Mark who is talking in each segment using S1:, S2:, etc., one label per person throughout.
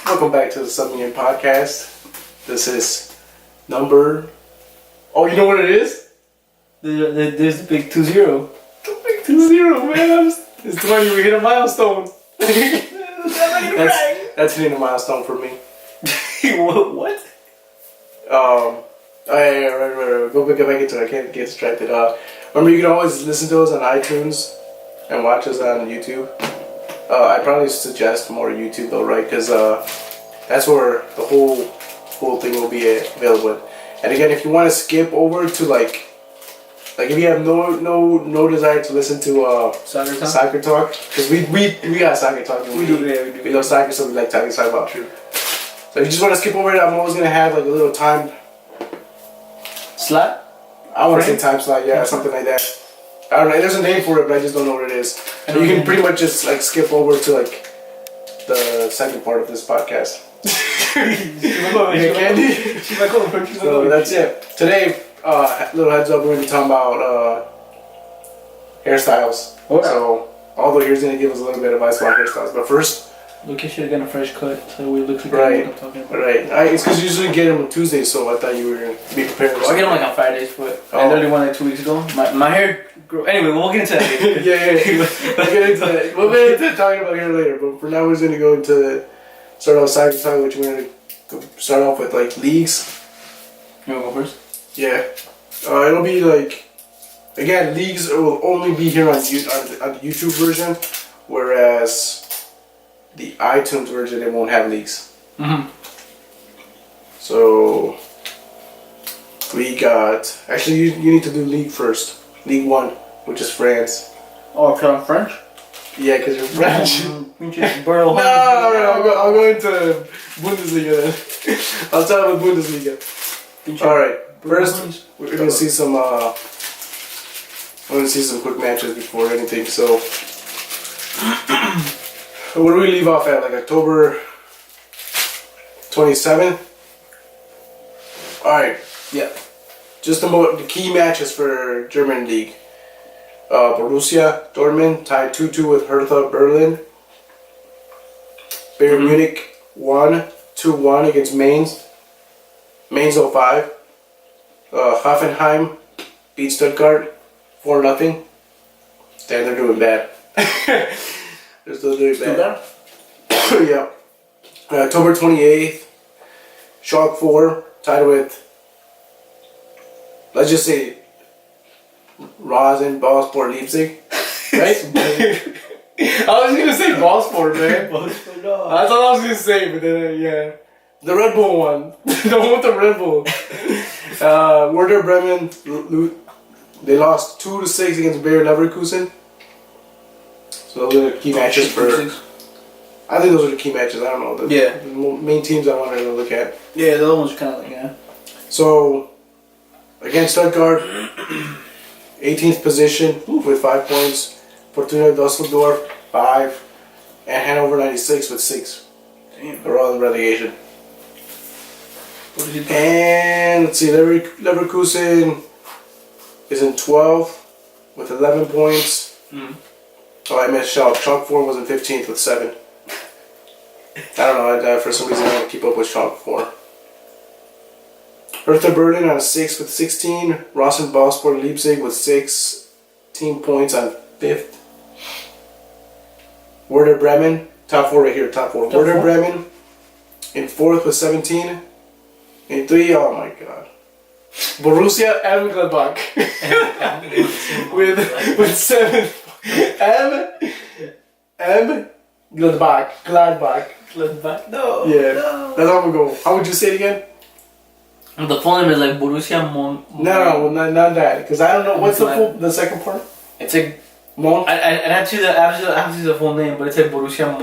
S1: Welcome back to the Submarine Podcast. This is number... Oh, you know what it is?
S2: There's the big 2-0.
S1: The big 2-0, man. It's 20. We hit a milestone. That's hitting a milestone for me.
S2: What?
S1: Oh, yeah, right. Go back into it. I can't get distracted. Remember, you can always listen to us on iTunes and watch us on YouTube. I probably suggest more YouTube though, right? Because that's where the whole thing will be available. And again, if you want to skip over to like if you have no desire to listen to soccer talk, because we got soccer talk. We do. We love soccer, so we like talking about you. So if you just want to skip over it, I'm always gonna have like a little time
S2: slot.
S1: I want to say time slot, yeah, something like that. I don't know. There's a name for it, but I just don't know what it is. So you can pretty much just like skip over to like the second part of this podcast. So that's it. Today, little heads up, we're going to be talking about hairstyles. Oh, yeah. So although here's going to give us a little bit of advice about hairstyles, but first,
S2: Lucas should have gotten a fresh cut, so we look like
S1: right.
S2: what I'm talking about.
S1: Right. It's because you usually get them on Tuesdays, so I thought you were going to be prepared.
S2: Well, I get them like on Fridays, but I literally won like 2 weeks ago. My hair grew. Anyway, we'll get into that later.
S1: yeah. We'll get into that. We'll get into talking about hair later, but for now we're just going to go into start off side to side, which we're going to start off with like leagues.
S2: You want to go first?
S1: Yeah. It'll be like, again, leagues will only be here on the YouTube version, whereas the iTunes version, it won't have leagues.
S2: Mm-hmm.
S1: So, we got... Actually, you need to do League first. League 1, which is France.
S2: Oh, because I'm French?
S1: Yeah, because you're French.
S2: No,
S1: I'll go into Bundesliga then. I'll start with Bundesliga. Alright, first, we're going to see some... we're going to see some quick matches before anything, so... Where do we leave off at? Like October 27th? Alright.
S2: Yeah.
S1: Just the key matches for German League. Borussia Dortmund tied 2-2 with Hertha Berlin. Bayern Munich won 2-1 against Mainz. Mainz 05. Hoffenheim beat Stuttgart 4-0. Damn, they're doing bad. They're still doing bad. Yeah. October 28th, Schalke 4 tied with, let's just say, Rasenballsport Leipzig. Right? I was going to say Ballsport, man. That's all I was going to say, but then, yeah. The Red Bull one. The one with the Red Bull. Werder Bremen, they lost 2-6 against Bayer Leverkusen. So those are the key matches for... I think those are the key matches. I don't know. The main teams I wanted to look at.
S2: Yeah, those ones are kind of like, yeah.
S1: So, against Stuttgart, 18th position with 5 points. Fortuna Dusseldorf, 5. And Hanover 96 with 6. Damn. They're all in relegation. And let's see, Leverkusen is in 12th with 11 points. Oh, I missed Schalke. Schalke 4 was in 15th with 7. I don't know, for some reason I don't keep up with Schalke 4. Hertha Berlin on 6th with 16. Rasenballsport Leipzig with 16 points on 5th. Werder Bremen, top 4 right here, top 4. Werder Bremen in 4th with 17. In 3, oh my god. Borussia Mönchengladbach with 7. Gladbach.
S2: No.
S1: Yeah.
S2: No.
S1: That's how I'm gonna go. How would you say it again?
S2: The full name is like Borussia
S1: No, not that. Because I don't know. What's the second part?
S2: It's like
S1: Mon.
S2: I have to see the full name, but it's like Borussia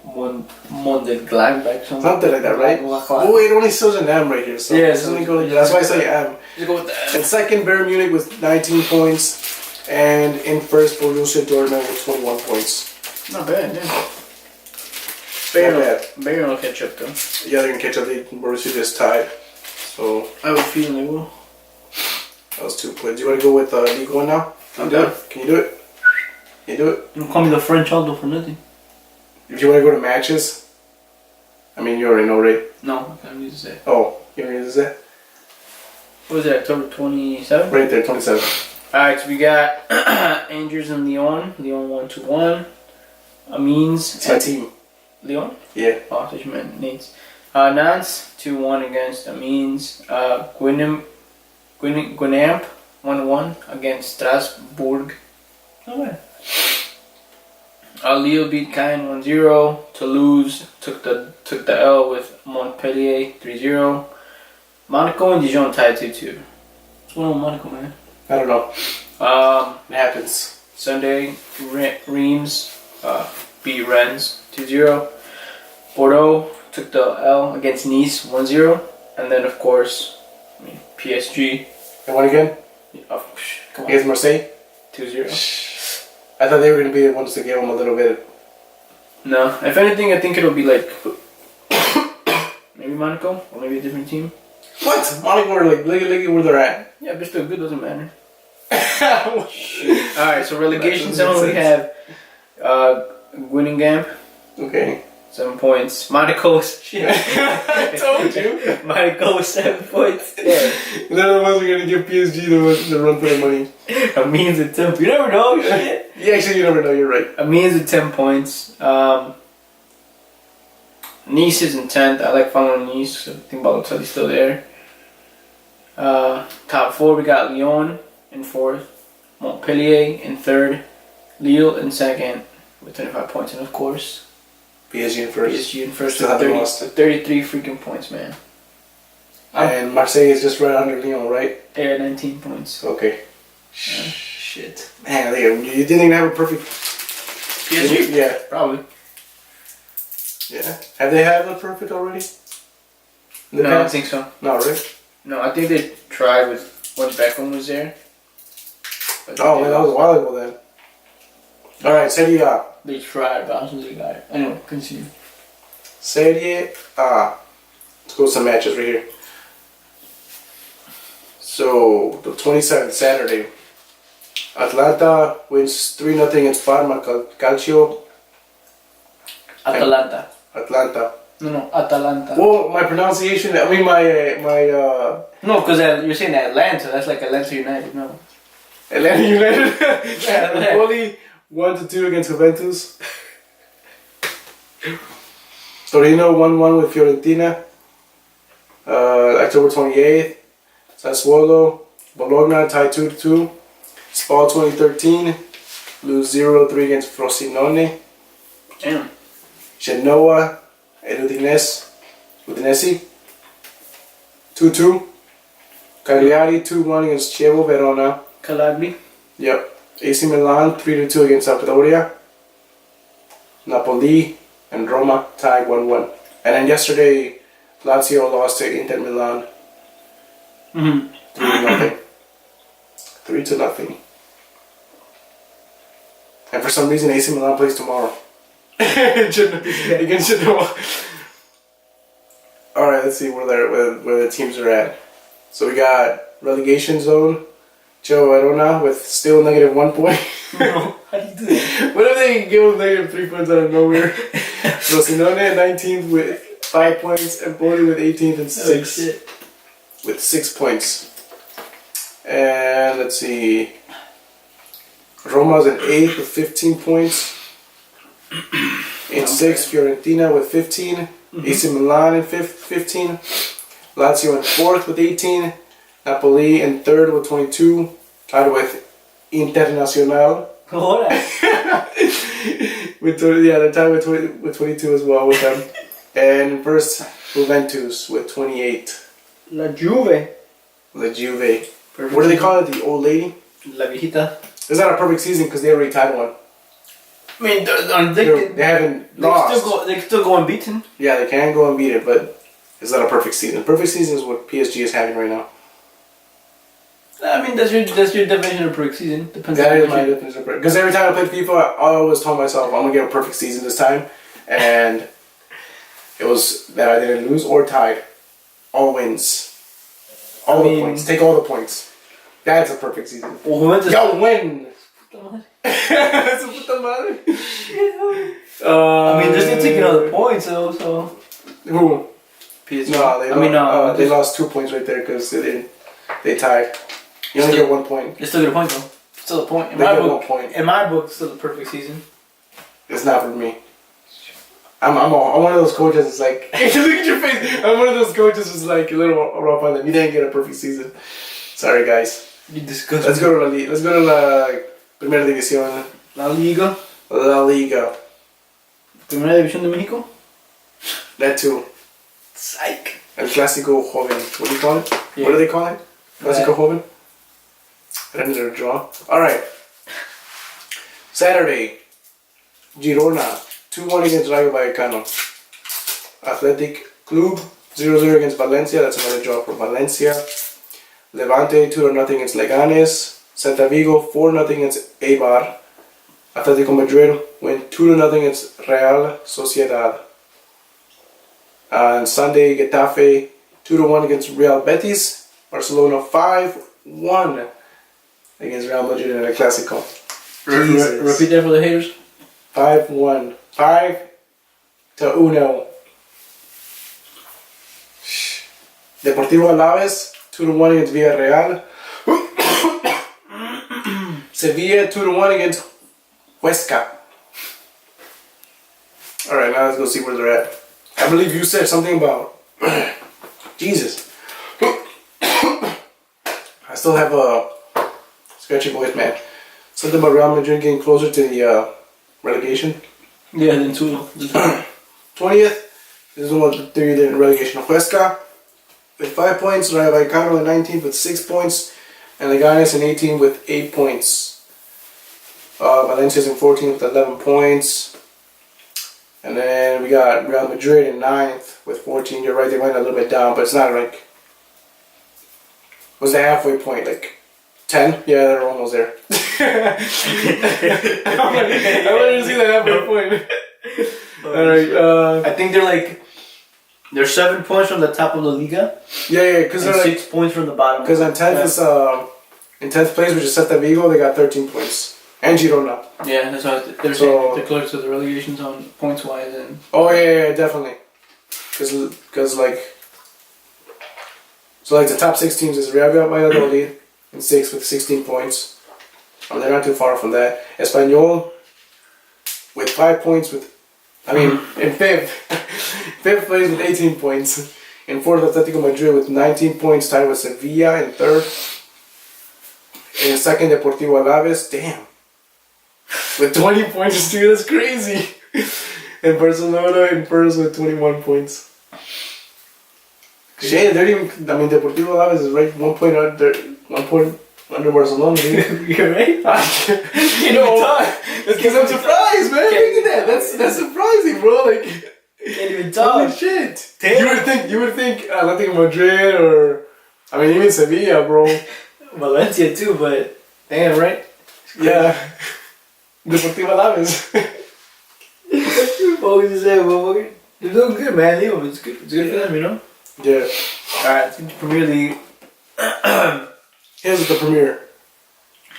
S2: Mönchengladbach.
S1: Something like that, right? Oh, it only shows an M right here. So
S2: yeah,
S1: that's why I say M.
S2: Just go with that.
S1: And second, Bayern Munich with 19 points. And in first, Borussia Dortmund with 21 points.
S2: Not bad, yeah. Bayern will catch up though.
S1: Yeah, they're gonna catch up. Borussia just tied. So
S2: I have a feeling they will.
S1: That was 2 points. Do you want to go with League 1 now?
S2: I'm done.
S1: Can you do it? Can you do it?
S2: You don't call me the French Aldo for nothing.
S1: If you want to go to matches, I mean, you already know, right?
S2: No, I don't need to say.
S1: Oh, you already know that?
S2: What was it, October 27th?
S1: Right there, 27.
S2: Alright, so we got Angers and Lyon. Lyon 1-1. Amiens.
S1: It's my team.
S2: Lyon?
S1: Yeah.
S2: Oh, I thought you meant Nantes. Nantes 2-1 against Amiens. Guinamp 1-1 against Strasbourg. Not bad. Lille beat Caen 1-0. Toulouse took the L with Montpellier 3-0. Monaco and Dijon tied 2-2. What's going on with Monaco, man?
S1: I don't know. It happens.
S2: Sunday, Reims beat Rennes 2-0. Bordeaux took the L against Nice 1-0. And then, of course, PSG.
S1: And what again?
S2: Oh, come on.
S1: Against Marseille?
S2: 2-0.
S1: I thought they were going to be the ones to give them a little bit.
S2: No, if anything, I think it'll be like maybe Monaco or maybe a different team.
S1: What? Monaco are like, look at where they're at.
S2: Yeah, but still good, doesn't matter. Alright, so relegation zone we have Guingamp.
S1: Okay.
S2: 7 points. Monaco, shit.
S1: I told you.
S2: Monaco 7 points. Yeah.
S1: They're the ones who are going to give PSG the run for the money.
S2: Amiens at 10. You never know, shit.
S1: Yeah, actually, you never know. You're right.
S2: Amiens at 10 points. Nice is in 10th. I like following Nice. I think Balotelli's still there. Top 4, we got Lyon in 4th. Montpellier in 3rd. Lille in 2nd with 25 points. And of course,
S1: PSG in first.
S2: PSG in first
S1: Still
S2: with
S1: haven't lost.
S2: 33 freaking points, man.
S1: And Marseille is just right under Lyon, right?
S2: Yeah, 19 points.
S1: Okay.
S2: Shit.
S1: Man, you didn't even have a perfect...
S2: PSG?
S1: Yeah.
S2: Probably.
S1: Yeah. Have they had a perfect already?
S2: No, I don't think so.
S1: No, right?
S2: No, I think they tried with when Beckham was there. But
S1: Oh, man, that was a while ago then. Alright, Serie A.
S2: they tried, but I don't think they got it. Anyway, continue.
S1: Serie A. Let's go to some matches right here. So, the 27th, Saturday. Atlanta wins 3-0 against Parma Calcio.
S2: Atalanta.
S1: Atlanta.
S2: No, Atalanta.
S1: Well, my pronunciation, I mean
S2: No, because you're saying Atlanta. That's like Atlanta United. No.
S1: Atlanta United.
S2: Yeah,
S1: Napoli 1-2 against Juventus. Torino 1-1 with Fiorentina. October 28th. Sassuolo, Bologna tied 2-2. Spal 2013. Lose 0-3 against Frosinone.
S2: Damn.
S1: Genoa and Udinese 2-2. Cagliari 2-1 against Chievo Verona.
S2: Calabria.
S1: Yep. AC Milan 3-2 against Sampdoria. Napoli and Roma tied 1-1. And then yesterday, Lazio lost to Inter Milan 3-0. 3-0. And for some reason, AC Milan plays tomorrow. Against Genoa. Alright, let's see where the teams are at. So we got relegation zone. Joe Verona with still -1 point.
S2: No, how do you do that?
S1: What if they give them -3 points out of nowhere? Frosinone at 19th with 5 points, and Empoli with 18th and 6 with 6 points. And let's see, Roma's in 8th with 15 points. In 6th, Fiorentina with 15. AC Milan in 15. Lazio in 4th with 18. Napoli in 3rd with 22. Tied with Internacional.
S2: Hold on.
S1: They're tied with 22 as well with them. And first, Juventus with 28.
S2: La Juve.
S1: La Juve.
S2: Perfect.
S1: What do they call it? The old lady?
S2: La Viejita.
S1: It's not a perfect season because they already tied one.
S2: I mean,
S1: They haven't lost.
S2: They can still go unbeaten.
S1: Yeah, they can go and beat it, but it's not a perfect season. Perfect season is what PSG is having right now.
S2: I mean, that's your definition of perfect season. Depends
S1: That
S2: on
S1: is
S2: what
S1: my
S2: you-
S1: definition of perfect. Because every time I play FIFA, I always told myself I'm gonna get a perfect season this time, and it was that I didn't lose or tied. All wins. All the points. Take all the points. That's a perfect season. Y'all win!
S2: I mean, they're still taking all the points, though, so...
S1: Who?
S2: PSG.
S1: No, they lost 2 points right there because they tied. You only get 1 point.
S2: They still get a point though. Still a point.
S1: They get 1 point.
S2: In my book, still a perfect season.
S1: It's not for me. I'm one of those coaches that's like, look at your face. I'm one of those coaches who's like a little rough on them. You didn't get a perfect season. Sorry, guys.
S2: You disgust
S1: Let's go to la Primera División.
S2: La Liga.
S1: La Liga.
S2: Primera División de México.
S1: That too.
S2: Psych.
S1: El Clásico Joven. What do you call it?
S2: Yeah.
S1: What do they call it? Clásico Joven? That ended a draw. Alright. Saturday. Girona. 2-1 against Rayo Vallecano. Athletic Club 0-0 against Valencia. That's another draw for Valencia. Levante 2-0 against Leganes. Celta Vigo 4-0 against Eibar. Atletico Madrid win 2-0 against Real Sociedad. And Sunday, Getafe 2-1 against Real Betis. Barcelona 5-1 against Real Madrid in El Clásico.
S2: Repeat that for the haters.
S1: 5-1. 5-1. Deportivo Alaves 2-1 against Villarreal. Sevilla 2-1 against Huesca. Alright, now let's go see where they're at. I believe you said something about Jesus. I still have a scratchy voice, man. Something about Real Madrid getting closer to the relegation.
S2: Yeah, then
S1: 20th. This is one they're in relegation. Huesca with 5 points. Rayo Vallecano in 19th with 6 points. And Leganes in 18th with 8 points. Valencia's in 14th with 11 points. And then we got Real Madrid in 9th with 14. You're right, they went a little bit down, but it's not like... What's the halfway point? Like 10? Yeah, they're almost there. I wanted to see the halfway point. Alright,
S2: I think they're 7 points from the top of the Liga.
S1: Yeah, because
S2: and
S1: they're
S2: 6 points from the bottom.
S1: Because on 10th is in 10th place, which is Celta Vigo, they got 13 points. And Girona.
S2: Yeah, that's why they're saying they're close to the relegation zone points wise. And
S1: oh yeah, definitely. Because like, so like the top 6 teams is Real Valladolid in 6th with 16 points. They're not too far from that. Espanyol with 5 points in 5th. 5th place with 18 points. In 4th, Atletico Madrid with 19 points, tied with Sevilla in 3rd. In 2nd, Deportivo Alaves, damn. With 20 points too, that's crazy. And Barcelona in 1st with 21 points. Shit, they're even, Deportivo Alaves is right 1 point under Barcelona, dude.
S2: You're right?
S1: You know, that's because I'm surprised, man. Look at that. That's surprising, bro. Like,
S2: can't even talk.
S1: Holy shit. Damn. You would think Atletico Madrid or, even Sevilla, bro.
S2: Valencia too, but damn, right?
S1: Yeah. Deportivo Alaves.
S2: What would you say, motherfucker? They're doing good, man. Leave them. It's good. It's good for them, you know?
S1: Yeah.
S2: Alright, the Premier League.
S1: Here's the premiere.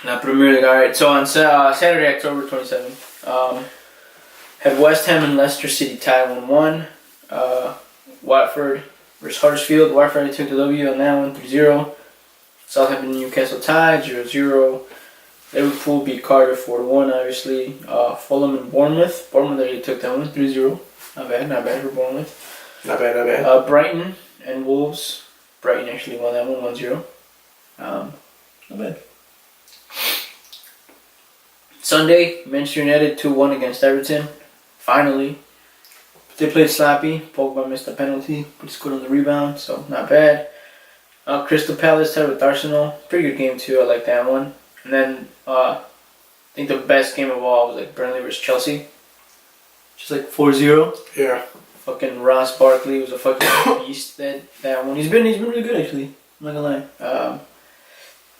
S2: Not Premier League, alright. So on Saturday, October 27th, had West Ham and Leicester City tie 1-1. Watford versus Huddersfield. Watford took the W on that one, 3-0. Southampton and Newcastle tied, 0-0. Liverpool beat Cardiff 4-1, obviously. Fulham and Bournemouth. Bournemouth already took that one, 3-0. Not bad for Bournemouth.
S1: Not bad.
S2: Brighton and Wolves. Brighton actually won that one, 1-0. Not bad. Sunday, Manchester United 2-1 against Everton. Finally. They played sloppy. Pogba missed a penalty, but scored on the rebound, so not bad. Crystal Palace tied with Arsenal. Pretty good game too, I like that one. And then, I think the best game of all was Burnley versus Chelsea. Just 4-0.
S1: Yeah.
S2: Fucking Ross Barkley was a fucking beast that one. He's been really good actually. I'm not gonna lie.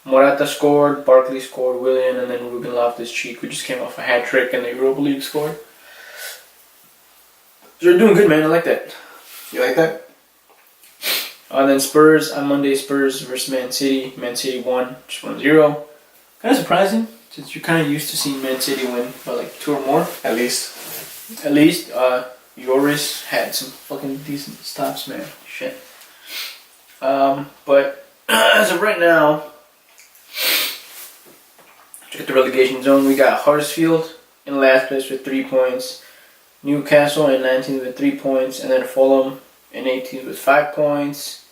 S2: Morata scored, Barkley scored, Willian, and then Ruben Loftus-Cheek, who just came off a hat trick in the Europa League scored. So they're doing good, man. I like that.
S1: You like that?
S2: And then Spurs on Monday. Spurs versus Man City. Man City won, just 1-0. Kind of surprising, since you're kind of used to seeing Man City win by 2 or more.
S1: At least.
S2: Yoris had some fucking decent stops, man. Shit. But as of right now, check the relegation zone. We got Huddersfield in last place with 3 points, Newcastle in 19th with 3 points, and then Fulham in 18th with 5 points.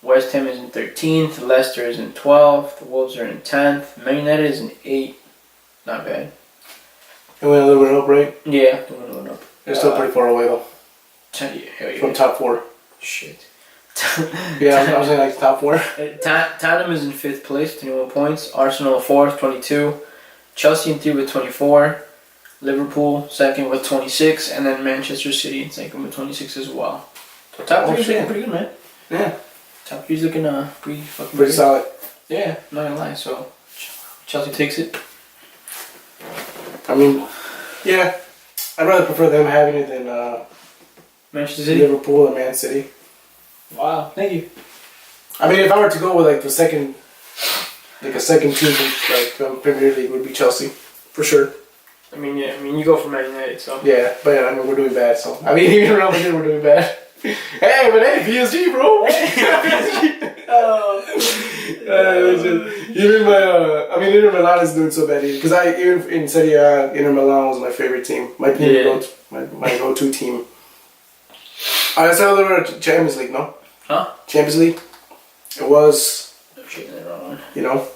S2: West Ham is in 13th, Leicester is in 12th, the Wolves are in 10th, Man United is in 8th. Not bad.
S1: They went a little bit up, right?
S2: Yeah, they went up.
S1: They're still pretty far away though.
S2: Yeah.
S1: From top 4.
S2: Shit.
S1: Yeah, I was saying like top 4.
S2: Tottenham is in 5th place, 21 points. Arsenal 4th, 22. Chelsea in 3rd with 24. Liverpool 2nd with 26. And then Manchester City in 2nd with 26 as well. So top 3 is looking pretty good, man.
S1: Yeah.
S2: Top 3 is looking pretty fucking
S1: pretty
S2: good.
S1: solid.
S2: Yeah, not gonna lie. So Chelsea takes it.
S1: I mean, yeah. I'd rather prefer them having it than
S2: Manchester City,
S1: Liverpool, and Man City.
S2: Wow, thank you.
S1: I mean, if I were to go with like a second team from Premier League, would be Chelsea, for sure.
S2: I mean, you go for Man United, so.
S1: Yeah, but yeah, I mean, we're doing bad, so. I mean, even Real Madrid, we're doing bad. Hey, but hey, PSG, bro! Inter Milan is doing so bad, because even in Serie A, Inter Milan was my favorite team. My go-to team. Let's have a little bit of Champions League, no?
S2: Huh?
S1: Champions League. It was, you know.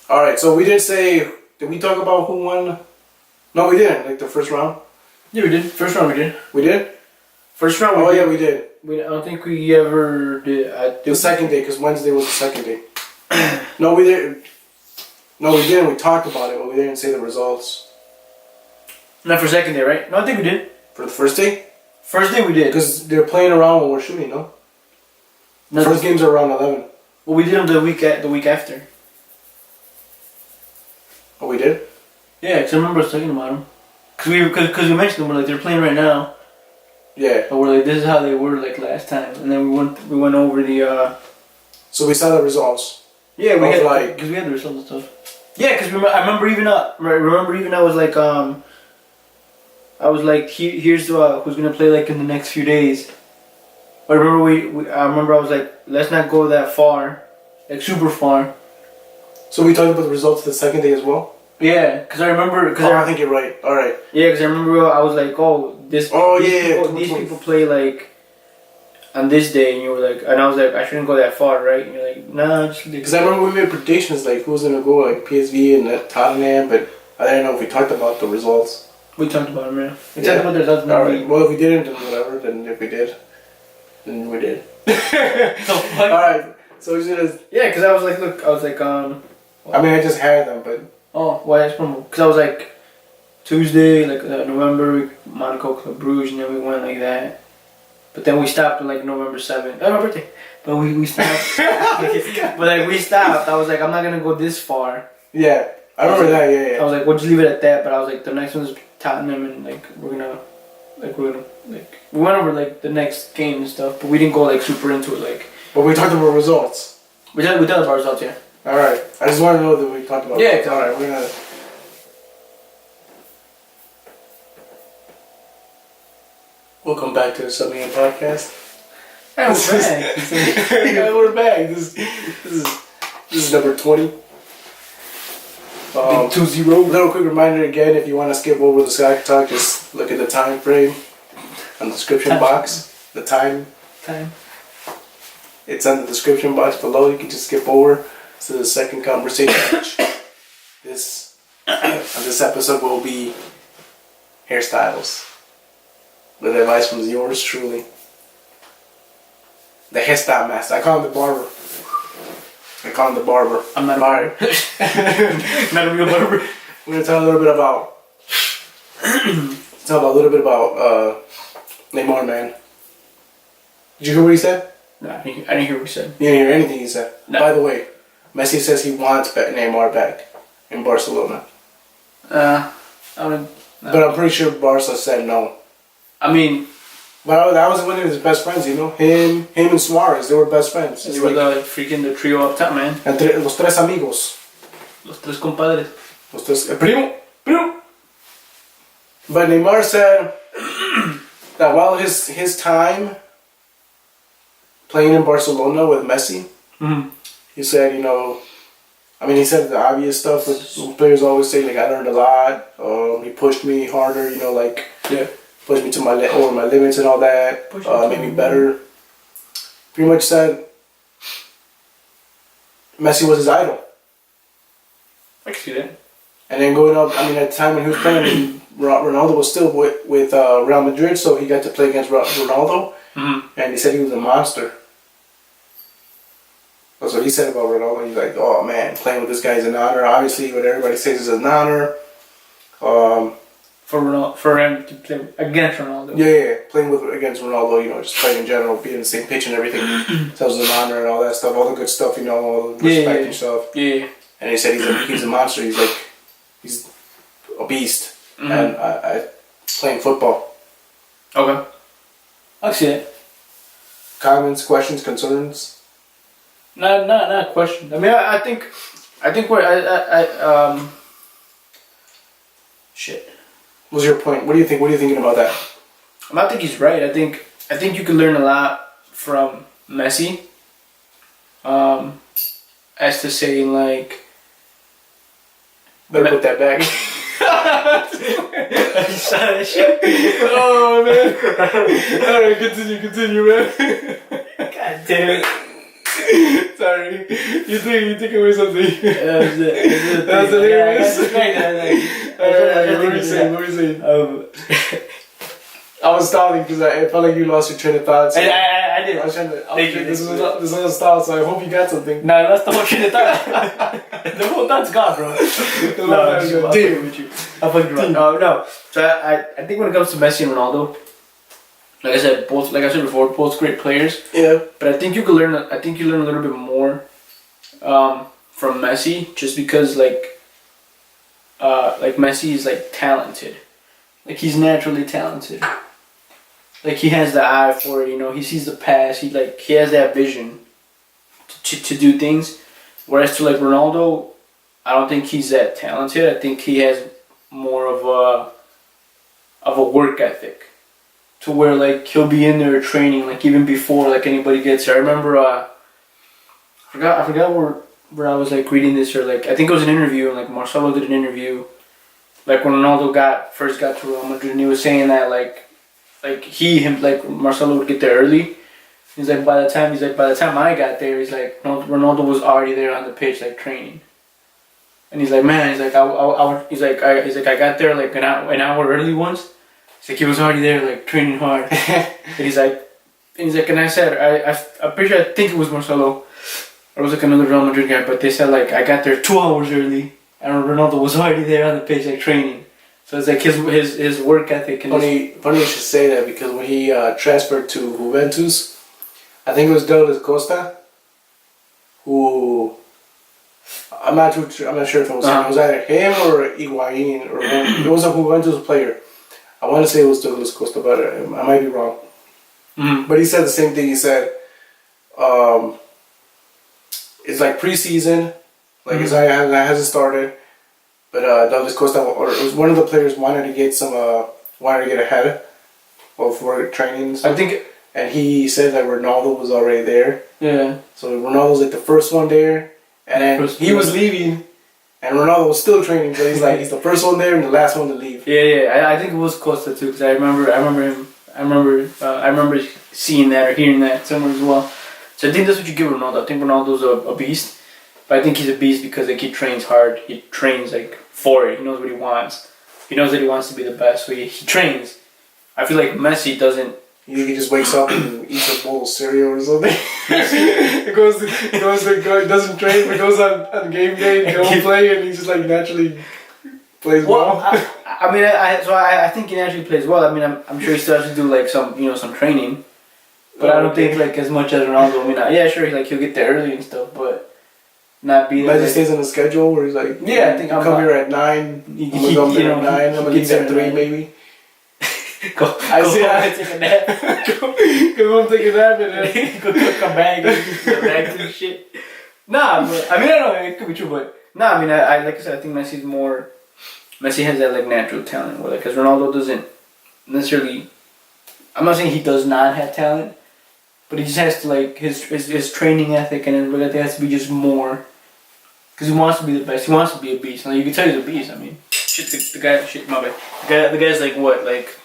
S1: Alright, so we didn't say, did we talk about who won? No, we didn't, like the first round.
S2: Yeah, we did. First round we did.
S1: We did?
S2: First round
S1: we did. Yeah, we did.
S2: I don't think we ever did.
S1: The second day, because Wednesday was the second day. No, we didn't. No, we didn't. We talked about it, but we didn't say the results.
S2: Not for second day, right? No, I think we did.
S1: For the first day?
S2: First day we did.
S1: Because they're playing around when we're shooting, no? The first games are around 11.
S2: Well, we did them the week after.
S1: Oh, we did?
S2: Yeah, because I remember us talking about them. Because we mentioned them, we're like, they're playing right now.
S1: Yeah.
S2: But we're like, this is how they were like last time. And then we went over the...
S1: So we saw the results?
S2: Yeah, because we had the results and stuff. Yeah, because I remember even I was like, here's who's gonna play like in the next few days. But I remember I was like, let's not go that far, like super far.
S1: So we talked about the results the second day as well.
S2: Yeah, because I remember.
S1: I think you're right. All right.
S2: Yeah, because I remember I was like, these people play like on this day, and you were like, and I was like, I shouldn't go that far, right? And you're like, nah, just.
S1: Because I remember we made predictions like who's gonna go, like PSV and Tottenham, but I didn't know if we talked about the results.
S2: We talked about them, yeah. We talked about the results.
S1: Alright, well if we didn't, then whatever. Then if we did, then we did. Alright, so
S2: yeah, because I was like,
S1: I mean, I just had them, but.
S2: Oh, why? Because I was like, Tuesday, like November, Monaco, Club Brugge, and then we went like that. But then we stopped on like November 7th. Oh, my birthday. But we stopped. But like we stopped. I was like, I'm not gonna go this far.
S1: Yeah, I remember that. Yeah.
S2: I was like, we'll just leave it at that. But I was like, the next one's Tottenham, and like we went over like the next game and stuff, but we didn't go like super into it like.
S1: But we talked about results.
S2: We talked about results, yeah.
S1: All right, I just want to know that we talked about.
S2: Yeah.
S1: All right, we're gonna. Welcome back to the Subbing Podcast.
S2: Hey, we're back.
S1: Yeah, we're back. This is number 20.
S2: 2-0.
S1: Little quick reminder again, if you want to skip over the Sky Talk, just look at the time frame on the description box. The time. It's on the description box below. You can just skip over to the second conversation. This episode will be hairstyles. With advice from yours truly. The hairstyle master. I call him the barber.
S2: I'm not a
S1: barber.
S2: Not a real barber.
S1: We're gonna talk a little bit about Neymar, man. Did you hear what he said?
S2: No, I didn't hear what he said.
S1: You didn't hear anything he said?
S2: No.
S1: By the way, Messi says he wants Neymar back in Barcelona.
S2: I don't. No.
S1: But I'm pretty sure Barca said no.
S2: I mean,
S1: but that was one of his best friends, you know. Him and Suarez, they were best friends.
S2: They were the trio up top, man.
S1: Los tres amigos.
S2: Los tres compadres.
S1: Los tres, primo. But Neymar said, that while his time playing in Barcelona with Messi, he said, he said the obvious stuff that players always say, like, I learned a lot. He pushed me harder, pushed me to over my limits and all that. Made me better. Pretty much said Messi was his idol.
S2: I can see that.
S1: And then going up, at the time when he was playing, Ronaldo was still with Real Madrid, so he got to play against Ronaldo. And he said he was a monster. That's what he said about Ronaldo. He's like, oh man, playing with this guy is an honor. Obviously, what everybody says is an honor.
S2: For him to play against Ronaldo.
S1: Yeah, playing against Ronaldo, just playing in general, being in the same pitch and everything. So it was an honor and all that stuff, all the good stuff, all the respect and stuff.
S2: Yeah.
S1: And he said he's a monster. He's a beast. And I playing football.
S2: Okay. I see it.
S1: Comments, questions, concerns?
S2: Not a question. I think we're shit.
S1: What's your point? What do you think? What are you thinking about that?
S2: I think he's right. I think you can learn a lot from Messi. As to say, like,
S1: better put that back. Oh man! All right, continue, man.
S2: God damn it.
S1: Sorry, you took away something.
S2: That was
S1: hilarious. What were you saying? I was stalling because I felt like you lost your train of thoughts.
S2: I did.
S1: I was trying to. This was a stall, so I hope you got something.
S2: No, that's the whole train of thought. The whole thought's gone, bro. No, I'm fucking with you. I'm fucking right. No. So I think when it comes to Messi and Ronaldo, like I said before, both great players.
S1: Yeah.
S2: But I think you learn a little bit more from Messi, just because like Messi is like talented, like he's naturally talented. Like he has the eye for it, he sees the pass. He has that vision to do things. Whereas to like Ronaldo, I don't think he's that talented. I think he has more of a work ethic. To where like he'll be in there training like even before like anybody gets there. I remember I forgot where I was like reading this, or like I think it was an interview, and like Marcelo did an interview like when Ronaldo first got to Real Madrid, and he was saying that like Marcelo would get there early. He's like by the time I got there, he's like Ronaldo was already there on the pitch like training. And he's like, man, I got there like an hour early once. He's like, he was already there, like, training hard. And he's like, and I said, I'm pretty sure, I think it was Marcelo, or it was like another Real Madrid guy, but they said, like, I got there 2 hours early, and Ronaldo was already there on the pitch, like, training. So it's like his work ethic. And
S1: funny you should say that, because when he transferred to Juventus, I think it was Douglas Costa, who, I'm not sure if it was him. It was either him or Higuain, or it was a Juventus player. I want to say it was Douglas Costa, but I might be wrong. But he said the same thing. He said, it's like preseason, like it hasn't started, but Douglas Costa, or it was one of the players wanted to get ahead of work training and stuff.
S2: I think,
S1: and he said that Ronaldo was already there.
S2: Yeah.
S1: So Ronaldo was like the first one there, and then he was leaving. And Ronaldo was still training, so he's the first one there and the last one to leave.
S2: Yeah. I think it was Costa too, because I remember seeing that or hearing that somewhere as well. So I think that's what you give Ronaldo. I think Ronaldo's a beast, but I think he's a beast because like he trains hard. He trains like for it. He knows what he wants. He knows that he wants to be the best, so he trains. I feel like Messi doesn't.
S1: You think he just wakes up and eats a bowl of cereal or something? He doesn't train, but goes on game day and go play, and he just like naturally plays well.
S2: I think he naturally plays well. I mean, I'm sure he still has to do like some training, but I don't think like as much as Ronaldo. I mean, yeah, sure, like he'll get there early and stuff, but not be.
S1: Messi stays on the schedule where he's like,
S2: yeah, I think
S1: I'm come here at 9. I'm gonna come there at 9. I'm gonna leave at 3 maybe.
S2: Go take a nap.
S1: Go home, take a nap, and then
S2: go cook a bag and shit. Nah, but I mean, I don't know, it could be true, but nah, I mean, I like I said, I think Messi has that like natural talent, where like, because Ronaldo doesn't necessarily. I'm not saying he does not have talent, but he just has to like his training ethic and everything there has to be just more. Because he wants to be the best. He wants to be a beast. Like, you can tell he's a beast. I mean, shit, the guy, shit, my bad. The guy's like what, like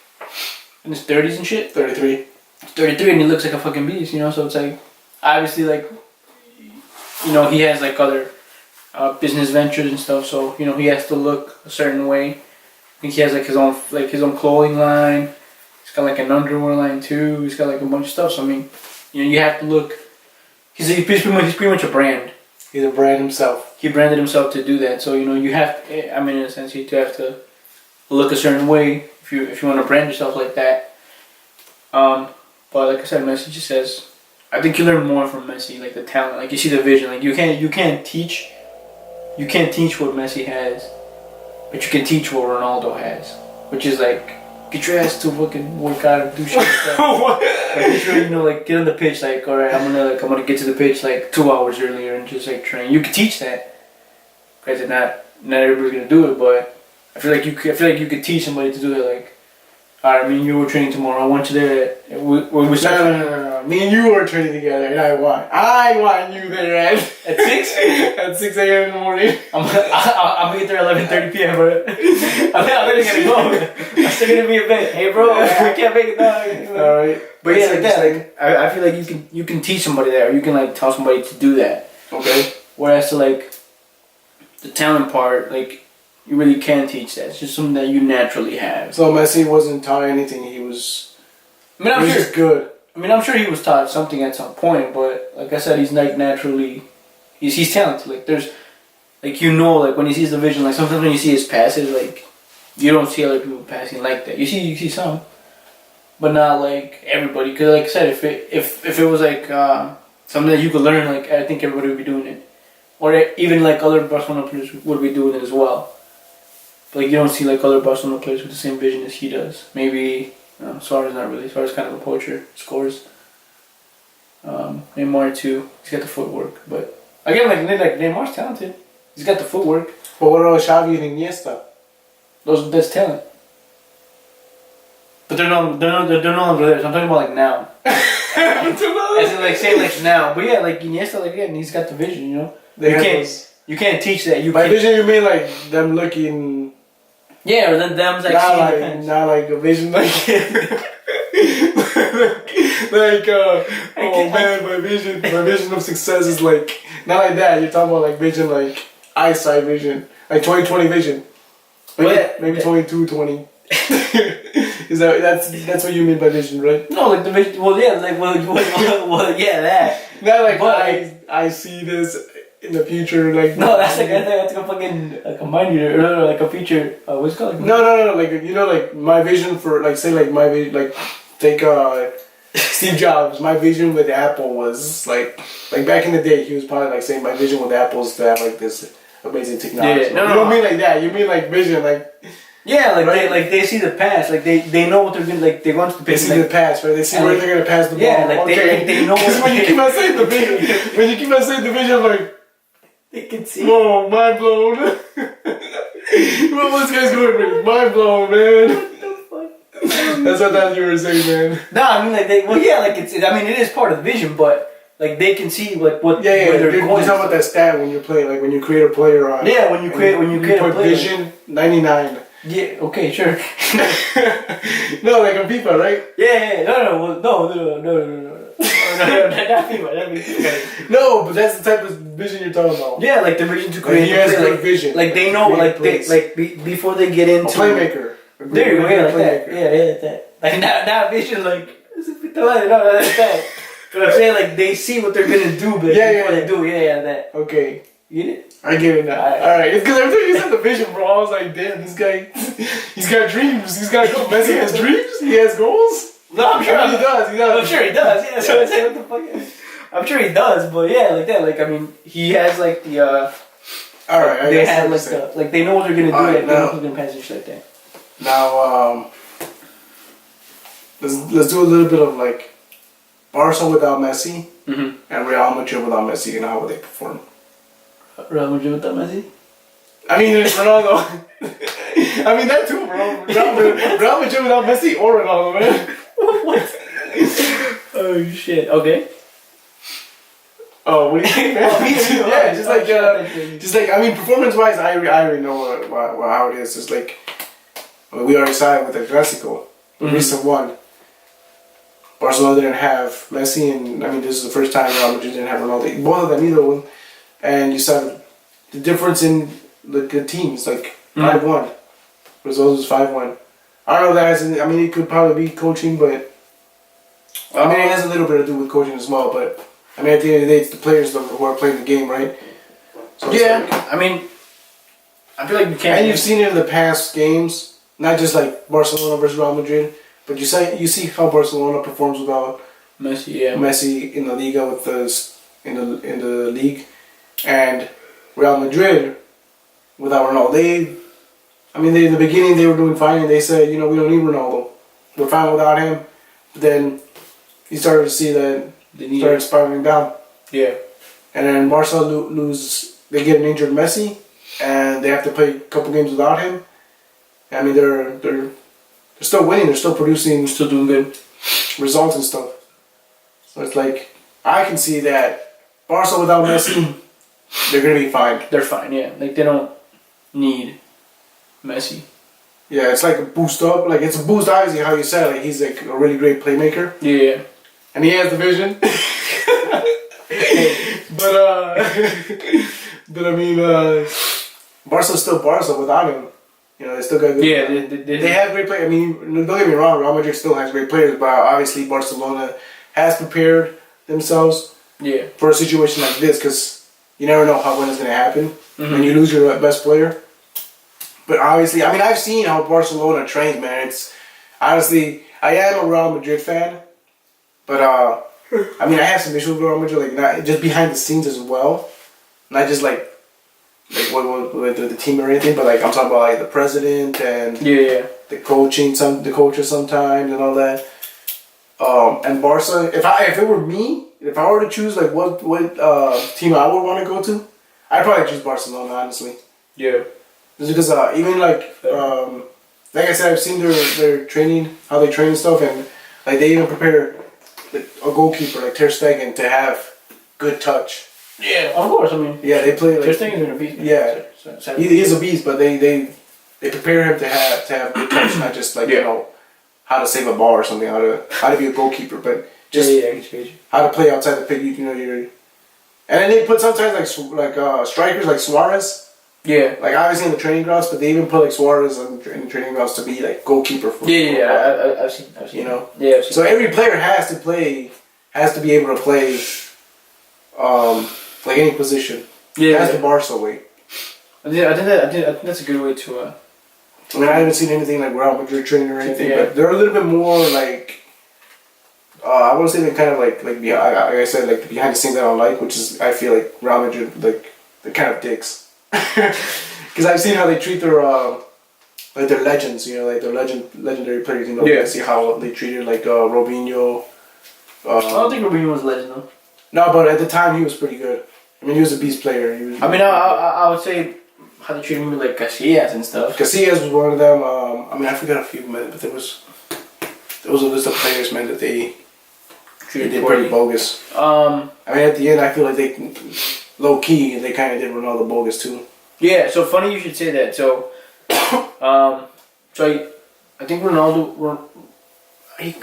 S2: in his 30s and shit.
S1: 33.
S2: 33, and he looks like a fucking beast. You know, so it's like obviously like, you know, he has like other business ventures and stuff. So you know, he has to look a certain way. I think he has like his own clothing line. He's got like an underwear line too. He's got like a bunch of stuff. So I mean, you know, you have to look. He's pretty much a brand.
S1: He's a brand himself.
S2: He branded himself to do that. So you know, you have. I mean, in a sense, you have to look a certain way if you want to brand yourself like that. But like I said, Messi just says. I think you learn more from Messi, like the talent, like you see the vision. Like you can't teach what Messi has, but you can teach what Ronaldo has, which is like. Get your ass to fucking work out and do shit like that. Like, get your, you know, like get on the pitch. Like, all right, I'm gonna get to the pitch like 2 hours earlier and just like train. You can teach that. Granted, not everybody's gonna do it, but I feel like you could teach somebody to do it. Like, all right, me and you were training tomorrow. I want you there.
S1: No. Me and you were training together, and I want you there at
S2: 6
S1: at 6 a.m. in the morning.
S2: I'm get there at 11:30 p.m. Bro. I'm really gonna go. I'm still gonna be a bit. Hey, bro, I can't make it down.
S1: All right,
S2: but yeah, like that. Like I feel like you can teach somebody that, or you can like tell somebody to do that.
S1: Okay.
S2: Whereas to like the talent part, like you really can't teach that. It's just something that you naturally have.
S1: So Messi wasn't taught anything. He was.
S2: I mean, I'm sure.
S1: Just good.
S2: I mean, I'm sure he was taught something at some point, but like I said, he's like naturally, he's talented. Like there's, like you know, like when he sees the vision, like sometimes when you see his passes, like you don't see other people passing like that. You see some, but not like everybody. Because like I said, if it was like something that you could learn, like I think everybody would be doing it, or even like other Barcelona players would be doing it as well. But like you don't see like other Barcelona players with the same vision as he does. Maybe. No, Suarez not really. Suarez kind of a poacher. Scores. Neymar too. He's got the footwork, but again, like Neymar's talented. He's got the footwork.
S1: But what about Xavi and Iniesta?
S2: That's talent. But they're no longer there. So I'm talking about like now. As in like say like now. But yeah, like Iniesta, like again, he's got the vision. You know. You can't teach that.
S1: By vision, you mean like them looking.
S2: Yeah, or then them's like
S1: not like a vision like oh man, my vision of success is like not like that. You're talking about like vision, like eyesight vision, like 20/20 vision. Maybe 22/20. Is that's what you mean by vision, right?
S2: No, like the vision. Well, yeah, like well, yeah, that.
S1: Not like
S2: but,
S1: I see this. In the future, like
S2: no, that's like a fucking like a mind reader, or like a future. What's it called? Like,
S1: no, like you know, like my vision for like say like my vision, like take Steve Jobs. My vision with Apple was like back in the day, he was probably like saying my vision with Apple is to have like this amazing technology.
S2: Yeah, no,
S1: you don't mean like that. You mean like vision, like
S2: yeah, like right? they see the past, like they know what they're gonna like. They want to.
S1: They see the past, right? They see where they're gonna pass the ball.
S2: Yeah, like they know.
S1: Because when you keep on saying the vision, I'm like.
S2: They can see.
S1: Whoa, mind blown. Well, this guy's going crazy. Mind blown, man.
S2: What the fuck?
S1: That's what I thought you were saying, man.
S2: No, I mean like it is part of the vision, but like they can see like what.
S1: Yeah. You're talking about that stat when you're playing, like when you create a player on.
S2: Yeah, when you create a player.
S1: Vision 99.
S2: Yeah. Okay. Sure.
S1: No, like on FIFA, right?
S2: Yeah. No.
S1: No, but that's the type of vision you're talking about.
S2: Yeah, like the vision to create.
S1: He has a vision.
S2: Like they know, before they get into
S1: a playmaker.
S2: There you go, yeah, like that. Yeah, like that. Like not vision, like no, like that. But I'm saying like they see what they're gonna do, but before they do, that.
S1: Okay.
S2: You get it?
S1: I get it now. Alright, because every time you said the vision, bro, I was like, damn, this guy, he's got dreams. He's got Messi has dreams. He has goals.
S2: No, I'm sure
S1: he does.
S2: I'm sure he does. Yeah, so I'm saying what the fuck. I'm sure he does, but yeah, like that. Like I mean, he has like the.
S1: Alright,
S2: they have like the they know what they're gonna do. Right, like, they know who's gonna pass and shit like that.
S1: Now, let's do a little bit of like Barca without Messi and Real Madrid without Messi, and how would they perform?
S2: Real Madrid without Messi?
S1: I mean, it's Ronaldo. I mean that too, bro. Real Madrid without Messi or Ronaldo, man.
S2: What? Oh shit. Okay.
S1: Oh, what do you think, man?
S2: Oh, me too.
S1: Yeah, just like I mean, performance-wise, I already know how it is. It's like we already saw it with the Clásico, the recent one. Barcelona didn't have Messi, and I mean, this is the first time Real Madrid didn't have Ronaldo. Both of them, either one, and you saw the difference in the teams, like 5-1. Results was 5-1. I don't know if that has. I mean, it could probably be coaching, but I mean, it has a little bit to do with coaching as well, but. I mean, at the end of the day, it's the players who are playing the game, right? So
S2: yeah, I mean, I feel like you can't.
S1: And you've seen it in the past games, not just like Barcelona versus Real Madrid, but you see how Barcelona performs without
S2: Messi, yeah.
S1: Messi in the Liga with in the league, and Real Madrid without Ronaldo. In the beginning they were doing fine, and they said, we don't need Ronaldo, we're fine without him. But then you started to see that. They started spiraling down.
S2: Yeah.
S1: And then Barca they get an injured Messi, and they have to play a couple games without him. I mean, they're still winning, they're still producing, still doing good results and stuff. So it's like, I can see that Barca without Messi, they're going to be fine.
S2: They're fine, yeah. Like, they don't need Messi.
S1: Yeah, it's like a boost up. Like, it's a boost, obviously, how you said. Like, he's like a really great playmaker.
S2: Yeah.
S1: And he has the vision. but I mean, Barca's still Barca without him. They still got good.
S2: Yeah,
S1: they have great players. I mean, don't get me wrong, Real Madrid still has great players, but obviously Barcelona has prepared themselves for a situation like this, because you never know when it's going to happen when you lose your best player. But obviously, I mean, I've seen how Barcelona trains, man. It's honestly, I am a Real Madrid fan. But, I mean, I have some issues with Real Madrid, like, not just behind the scenes as well. Not just, like what with the team or anything, but, like, I'm talking about, like, the president and the coaches sometimes and all that. And Barca, if it were me, if I were to choose, like, what team I would want to go to, I'd probably choose Barcelona, honestly.
S2: Yeah.
S1: Just because, even, like I said, I've seen their training, how they train and stuff, and, like, they even prepare a goalkeeper like Ter Stegen to have good touch.
S2: Yeah, of course. I mean,
S1: yeah, they play like
S2: Ter Stegen's a beast.
S1: Yeah, he is a beast, but they prepare him to have good touch, not just like how to save a ball or something, how to be a goalkeeper, but just how to play outside the pitch. And then they put sometimes like strikers like Suarez.
S2: Yeah.
S1: Like obviously in the training grounds, but they even put like Suarez in the training grounds to be like goalkeeper for.
S2: I've seen.
S1: Yeah,
S2: I've seen.
S1: So every player has to be able to play, like any position. Yeah. That's the Barca way.
S2: I think that's a good way to.
S1: I mean, I haven't seen anything like Real Madrid training or anything, but they're a little bit more like. I want to say they're kind of like behind, like I said, like the behind the scenes I don't like, which is I feel like Real Madrid they're kind of dicks. Because I've seen how they treat their legends, like their legendary players. I see how they treated like Robinho.
S2: I don't think Robinho was a legend though.
S1: No, but at the time he was pretty good. I mean, he was a beast player.
S2: I would say how they treated me like Casillas and stuff.
S1: Casillas was one of them. I forgot a few, men, but there was a list of players, man, that they did pretty bogus. At the end, I feel like they. Low key, they kind of did Ronaldo bogus too.
S2: Yeah, so funny you should say that. So, I think Ronaldo, he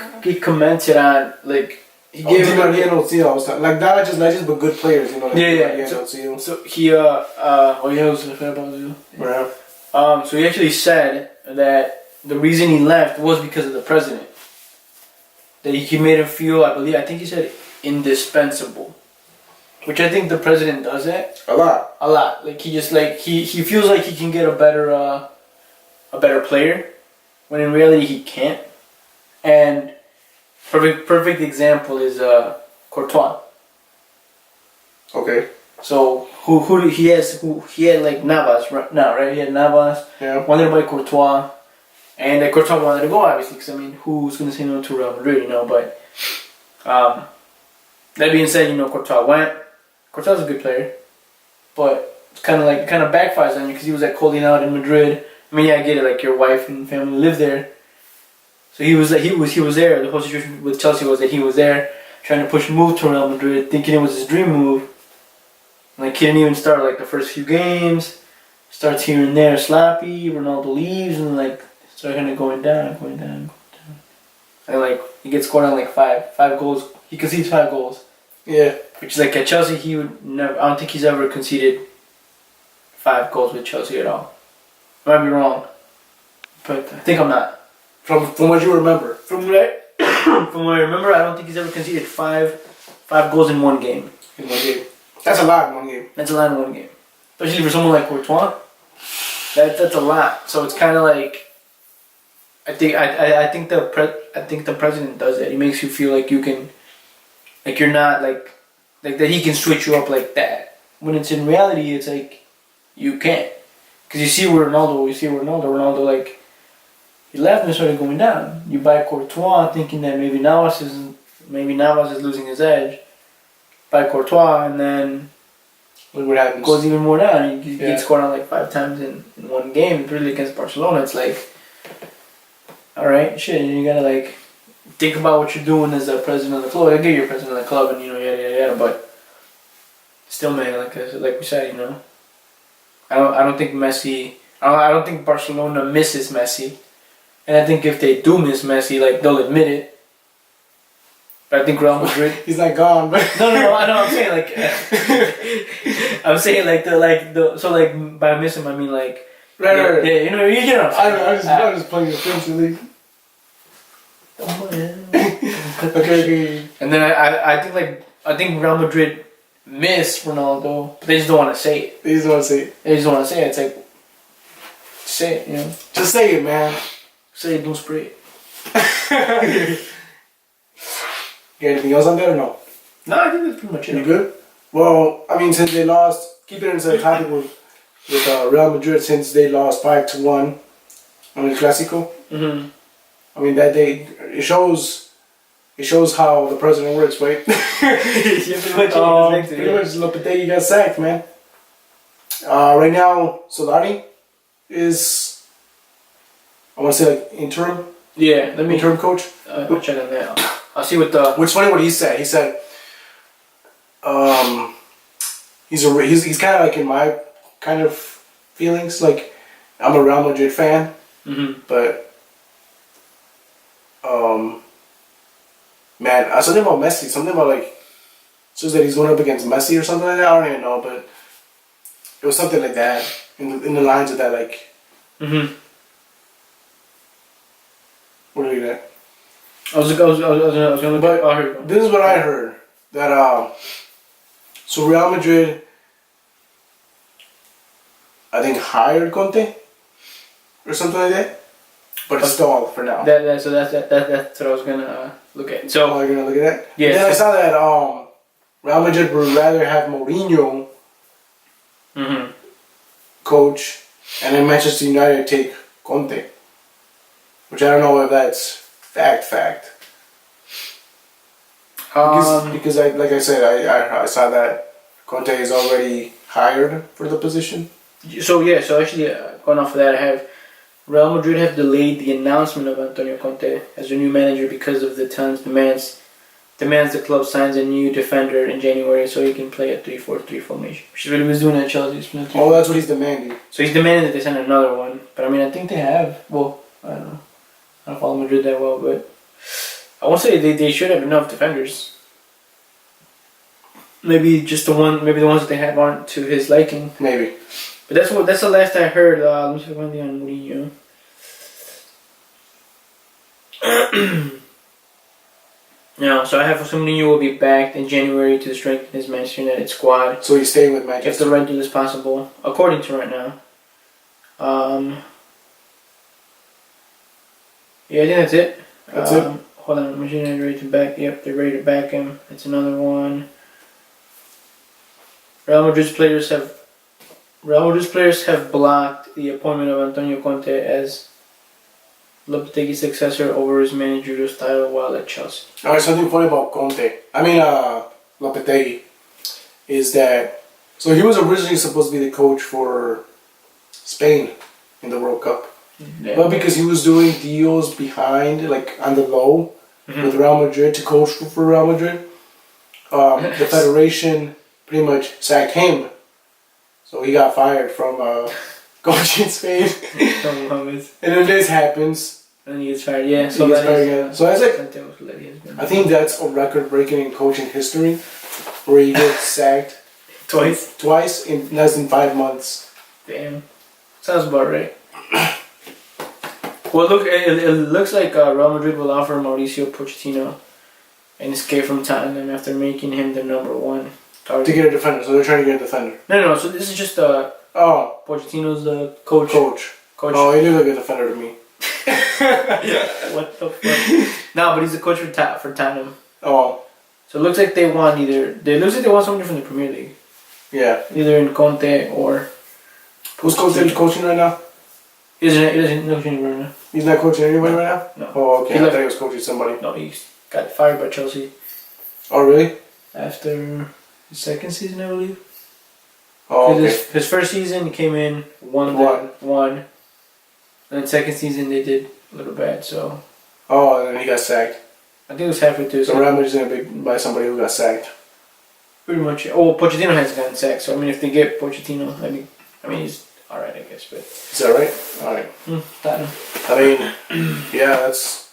S2: commented on like he gave him
S1: like not just legends but good players,
S2: So he so he actually said that the reason he left was because of the president. That he made him feel, I think he said indispensable. Which I think the president does that
S1: a lot.
S2: Like he just he feels like he can get a better player, when in reality he can't. And perfect example is Courtois.
S1: Okay.
S2: So who he had like Navas right now, right? He had Navas.
S1: Yeah.
S2: Wanted by Courtois, and Courtois wanted to go obviously, because who's gonna say no to Real Madrid, But that being said, Courtois went. Courtois a good player, but it's kind of backfires on you because he was holding out in Madrid. I mean, yeah, I get it. Like your wife and family live there, So he was there. The whole situation with Chelsea was that he was there trying to push a move to Real Madrid, thinking it was his dream move. Like he didn't even start like the first few games. Starts here and there, sloppy. Ronaldo leaves and like start kind of going down. And like he gets scored on like five goals. He concedes 5 goals.
S1: Yeah.
S2: Which is like at Chelsea, he would never. I don't think he's ever conceded 5 goals with Chelsea at all. I might be wrong, but I think I'm not.
S1: From what you remember.
S2: From what I remember, I don't think he's ever conceded five goals in one game.
S1: In one game. That's a lot in one game.
S2: That's a lot in one game, especially for someone like Courtois. That's a lot. So it's kind of like. I think the president does that. He makes you feel like you can, like you're not like that. He can switch you up like that. When it's in reality, it's like you can't. Because you see where Ronaldo like he left and started going down. You buy Courtois thinking that maybe Navas is losing his edge. Buy Courtois and then
S1: look what happens.
S2: Goes even more down. He gets scored on like 5 times in one game. Really against Barcelona, it's like. Alright, shit, and you gotta like think about what you're doing as the president of the club. I get you're president of the club and yada, but still, man, like we said, I don't think Messi. I don't think Barcelona misses Messi, and I think if they do miss Messi, like they'll admit it. But I think Real Madrid.
S1: He's not gone, but
S2: no. I know. I'm saying like. I'm saying like so like by miss him I mean like.
S1: Right.
S2: Yeah, you know what I'm saying.
S1: I'm just playing the French league. Okay.
S2: And then I think Real Madrid miss Ronaldo, but they just don't want to say it.
S1: They just want to say it.
S2: It's like say it,
S1: Just say it, man.
S2: Say it, don't spray it.
S1: You got anything else on that or no?
S2: No, I think that's pretty much it.
S1: You good? Well, I mean, since they lost, keep it into the topic with Real Madrid, since they lost 5-1 on the Clásico.
S2: Mm-hmm.
S1: I mean, that day it shows how the president works, right? Pretty much Lopetegui got sacked, man. Right now, Solari is, I want to say like interim.
S2: Yeah,
S1: interim coach.
S2: I'll check on that. I'll see what the.
S1: Which funny what he said. He said, he's kind of like in my kind of feelings. Like I'm a Real Madrid fan, but man, something about Messi. Something about like says that he's going up against Messi or something like that. I don't even know, but it was something like that in the lines of that, like. What are you at?
S2: I was gonna.
S1: But this is what I heard that so Real Madrid, I think hired Conte or something like that, but it's stalled for now.
S2: That's what I was gonna look at. So
S1: you're gonna look at that.
S2: Yeah.
S1: Then I saw that Real Madrid would rather have Mourinho coach, and then Manchester United take Conte, which I don't know if that's fact. Because like I said, I saw that Conte is already hired for the position.
S2: So actually, going off of that, I have Real Madrid have delayed the announcement of Antonio Conte as their new manager because of the Times demands the club signs a new defender in January so he can play a 3-4-3 formation, which is what he was doing at Chelsea.
S1: Oh, that's what he's demanding.
S2: So he's demanding that they send another one, but I mean, I think they have. Well, I don't know. I don't follow Madrid that well, but I won't say they should have enough defenders. Maybe just the ones that they have aren't to his liking.
S1: Maybe.
S2: But that's the last I heard. Let me see one thing on Mourinho. So I have Mourinho will be back in January to strengthen his Manchester United squad.
S1: So he's staying with Manchester.
S2: If the rental is possible, according to right now. Yeah, I think that's it.
S1: That's it.
S2: Hold on, Manchester United ready to back. Yep, they're ready to back him. That's another one. Real Madrid's players have blocked the appointment of Antonio Conte as Lopetegui's successor over his managerial style while at Chelsea.
S1: Alright, something funny about Lopetegui is that so he was originally supposed to be the coach for Spain in the World Cup.
S2: Yeah.
S1: But because he was doing deals behind, like on the low, with Real Madrid to coach for Real Madrid, the federation pretty much sacked him. So he got fired from coaching in Spain. And then this happens.
S2: And he gets fired, yeah.
S1: So he gets fired again. So I was
S2: like,
S1: I think that's a record breaking in coaching history, where he gets sacked twice in less than 5 months.
S2: Damn, sounds about right. Well, look, it looks like Real Madrid will offer Mauricio Pochettino an escape from Tottenham after making him the #1 target.
S1: To get a defender, so they're trying to get a defender.
S2: No. So this is just Pochettino's coach. Coach.
S1: Oh, he looked like a defender to me.
S2: What the fuck? No, but he's the coach for Tottenham.
S1: Oh.
S2: So it looks like they want somebody from the Premier League.
S1: Yeah.
S2: Either in Conte or.
S1: Who's coaching right now?
S2: He doesn't coach anybody right now.
S1: He's not coaching anybody right now?
S2: No.
S1: Oh, okay. I thought he was coaching somebody.
S2: No, he got fired by Chelsea.
S1: Oh, really?
S2: After his second season, I believe.
S1: Oh, okay.
S2: His first season, he came in, won. And then second season, they did a little bad, so.
S1: Oh, and then he got sacked.
S2: I think it was halfway through.
S1: So Real Madrid's going to be by somebody who got sacked.
S2: Pretty much. Oh, Pochettino hasn't gotten sacked, so I mean, if they get Pochettino, I mean, he's alright, I guess, but.
S1: Is that right? Alright.
S2: Tottenham.
S1: I mean, yeah, that's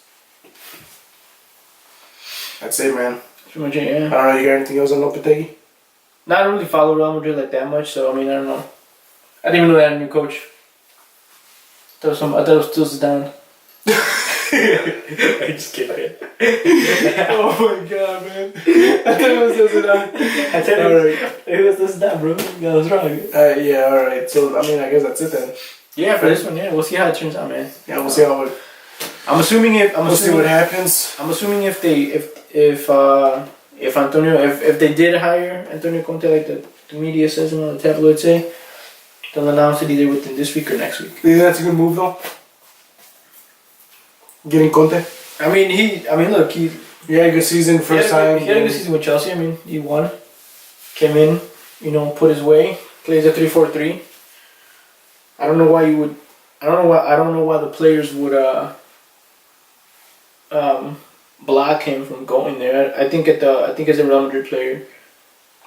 S1: it, man.
S2: Pretty much it, yeah.
S1: I don't know, you got anything else on Lopetegui?
S2: No, I don't really follow Real Madrid like that much, so I mean, I don't know. I didn't even know they had a new coach. I thought it was still Zidane. I'm just kidding.
S1: Oh my god, man. I thought it was still Zidane.
S2: I tell you, it was still Zidane, bro. I was wrong.
S1: Yeah, alright. So, I mean, I guess that's it then.
S2: Yeah, for this one, yeah. We'll see how it turns out, man.
S1: Yeah, we'll see how it...
S2: I'm assuming
S1: We'll see what happens.
S2: I'm assuming if they did hire Antonio Conte, like the media says and all the tabloids say, they'll announce it either within this week or next week.
S1: Do you think that's a good move though? Getting Conte?
S2: I mean, look, he
S1: had a good season first time.
S2: He had a good season with Chelsea. I mean, he won, came in, put his way, plays a 3-4-3. I don't know why the players would block him from going there. I think as a Real Madrid player.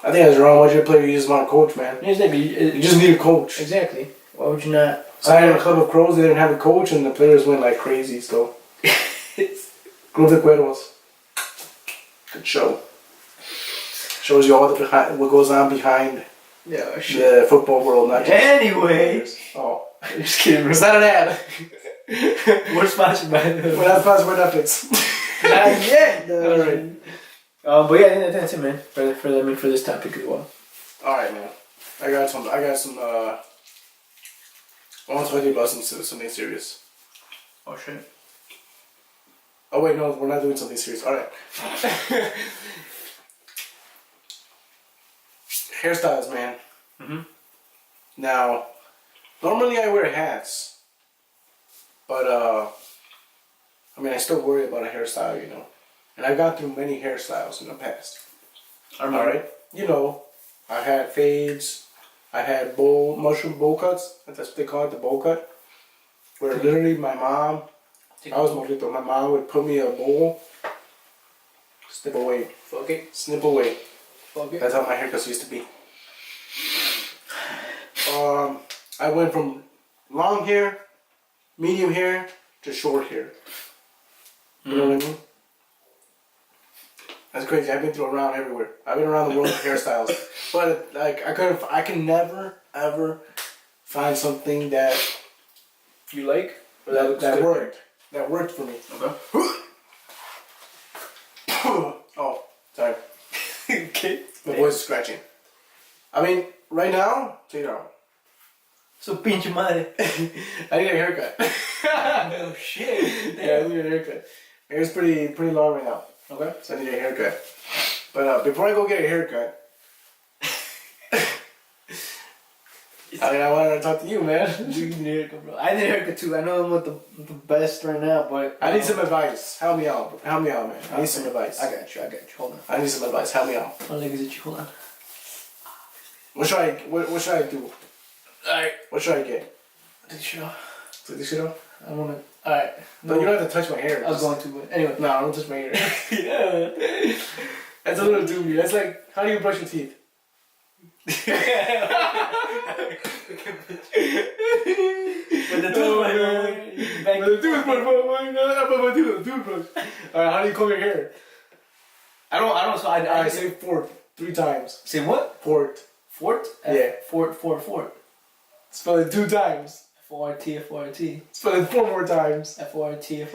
S1: I think as a Real Madrid player, you just want a coach, man.
S2: Exactly.
S1: You just need a coach.
S2: Exactly. Why would you not?
S1: Signing a club of crows, they didn't have a coach, and the players went like crazy. So, Club de Cuervos. Good show. Shows you all what goes on behind the football world, not just.
S2: Anyways.
S1: Oh,
S2: I'm just kidding.
S1: It's not an ad.
S2: We're sponsored by.
S1: We're not sponsored by Netflix.
S2: Not yet.
S1: Alright.
S2: But yeah, I think that's it, man. For this topic as well.
S1: Alright, man. I got some. I want to talk to you about something serious.
S2: Oh shit.
S1: Oh wait, no, we're not doing something serious. Alright. Hairstyles, man. Now, normally I wear hats, but I mean I still worry about a hairstyle, and I've gone through many hairstyles in the past. Alright, I had fades, I had mushroom bowl cuts. That's what they call it, the bowl cut. Where literally my mom would put me a bowl, snip away.
S2: Fuck it.
S1: Snip away.
S2: Fuck it.
S1: That's how my haircuts used to be. I went from long hair, medium hair, to short hair. You know what I mean? That's crazy. I've been around everywhere. I've been around the world with hairstyles. But like I can never ever find something that
S2: you like or
S1: that worked. That worked for me.
S2: Okay.
S1: Oh, sorry.
S2: Okay.
S1: My voice is scratching. I mean, right now,
S2: So pinche madre.
S1: I need a haircut.
S2: Oh shit.
S1: Yeah, I need a haircut. My hair's pretty long right now.
S2: Okay.
S1: So I need a haircut. But before I go get a haircut, I wanted to talk to you, man.
S2: You need a haircut, bro. I need a haircut too. I know I'm not the best right now, but
S1: I need some advice. Help me out, man. I need some advice.
S2: I got you. Hold on.
S1: I need some advice. Help me out.
S2: My leg is itchy. Hold on.
S1: What should I do?
S2: Alright.
S1: What should I get?
S2: Take the shit off.
S1: Take this shit off?
S2: I wanna. Alright.
S1: No, you don't have to touch my hair.
S2: I was going to, but anyway.
S1: No, I don't touch my hair.
S2: Yeah.
S1: That's a little doomy. That's like, how do you brush your teeth?
S2: With the
S1: toothbrush. Alright, how do you comb your hair?
S2: I don't. So I
S1: say fort 3 times.
S2: say what?
S1: Fort.
S2: Fort?
S1: Yeah.
S2: Fort.
S1: Spell it 2 times.
S2: F-O-R-T.
S1: Spell it 4 more times.
S2: F-O-R-T.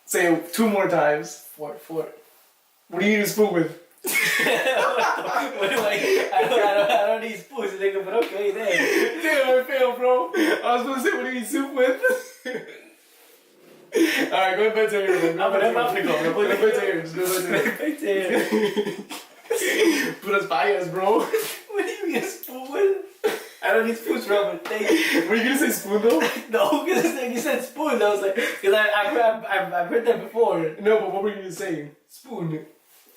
S1: Say it 2 more times.
S2: Fort.
S1: What do you use a spoon with?
S2: What do I don't need spoons, nigga, but okay, then.
S1: Damn, I failed, bro. I was gonna say, what do you eat soup with? Alright, go back to here, bro.
S2: I'm gonna go.
S1: Go back to here. Just go back to here. Put us bias, bro.
S2: What do you mean a spoon with? I don't need spoons, bro, but thank you.
S1: Were you gonna say spoon though?
S2: No, because you said spoon. I was like, because I've heard that before.
S1: No, but what were you gonna say?
S2: Spoon.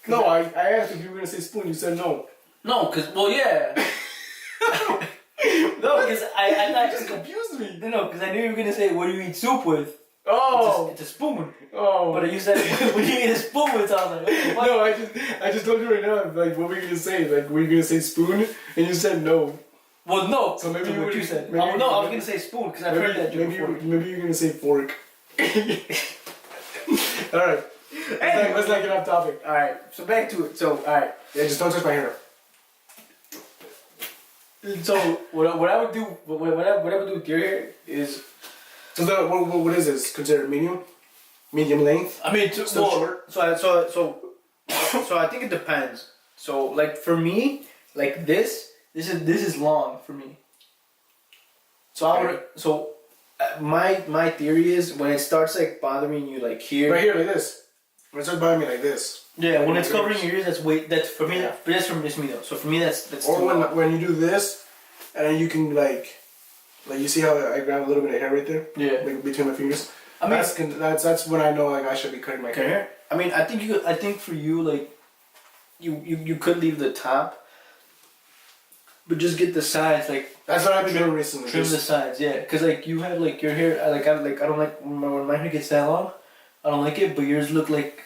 S1: No, I asked if you were gonna say spoon. You said no.
S2: No, because, well, yeah. No, because I thought
S1: You just confused me.
S2: No, because I knew you were gonna say, what do you eat soup with?
S1: Oh.
S2: It's a spoon.
S1: Oh.
S2: But you said, what do you eat a spoon with? So I was like, okay, what?
S1: No, I just told you right now. Like, what were you gonna say? Like, were you gonna say spoon? And you said no.
S2: Well, no.
S1: So maybe
S2: what
S1: you
S2: you said.
S1: maybe
S2: No, I was gonna say spoon because I've heard that joke before.
S1: Maybe you're gonna say fork. All right. Let's not get off topic.
S2: All right. So back to it. So all right.
S1: Yeah, just don't touch my hair.
S2: So what I would do what I would do with your hair is.
S1: So what is this? Considered medium? Medium length?
S2: I mean,
S1: Still short?
S2: So I think it depends. So like for me, like this is long for me. So my theory is when it starts like bothering you like here.
S1: Right here, like this. When it starts bothering me like this.
S2: Yeah, when it's covering your ears, that's for me.
S1: Yeah.
S2: But that's from just me though. So for me, that's
S1: Or
S2: too long.
S1: when you do this, and then you can like you see how I grab a little bit of hair right there.
S2: Yeah.
S1: Like between my fingers.
S2: I mean,
S1: that's when I know like I should be cutting my hair.
S2: I mean, I think for you like you could leave the top, but just get the sides like.
S1: That's what I've been doing recently.
S2: Trim the sides, yeah, because like you have like your hair, I don't like when my hair gets that long. I don't like it, but yours looks like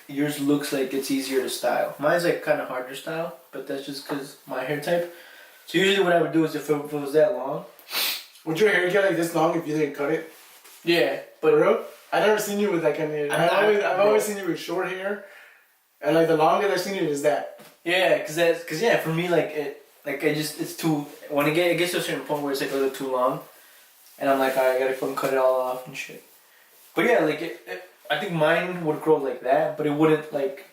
S2: it's easier to style. Mine's like kind of hard to style, but that's just because my hair type. So usually what I would do is if it was that long.
S1: Would your hair get like this long if you didn't cut it?
S2: Yeah,
S1: but for real? I've never seen you with that kind of hair. I've always seen you with short hair, and like the longest I've seen it is that.
S2: Yeah, because for me it's too when it gets to a certain point where it's like a little too long, and I'm like, alright, I gotta fucking cut it all off and shit. But yeah, like I think mine would grow like that, but it wouldn't like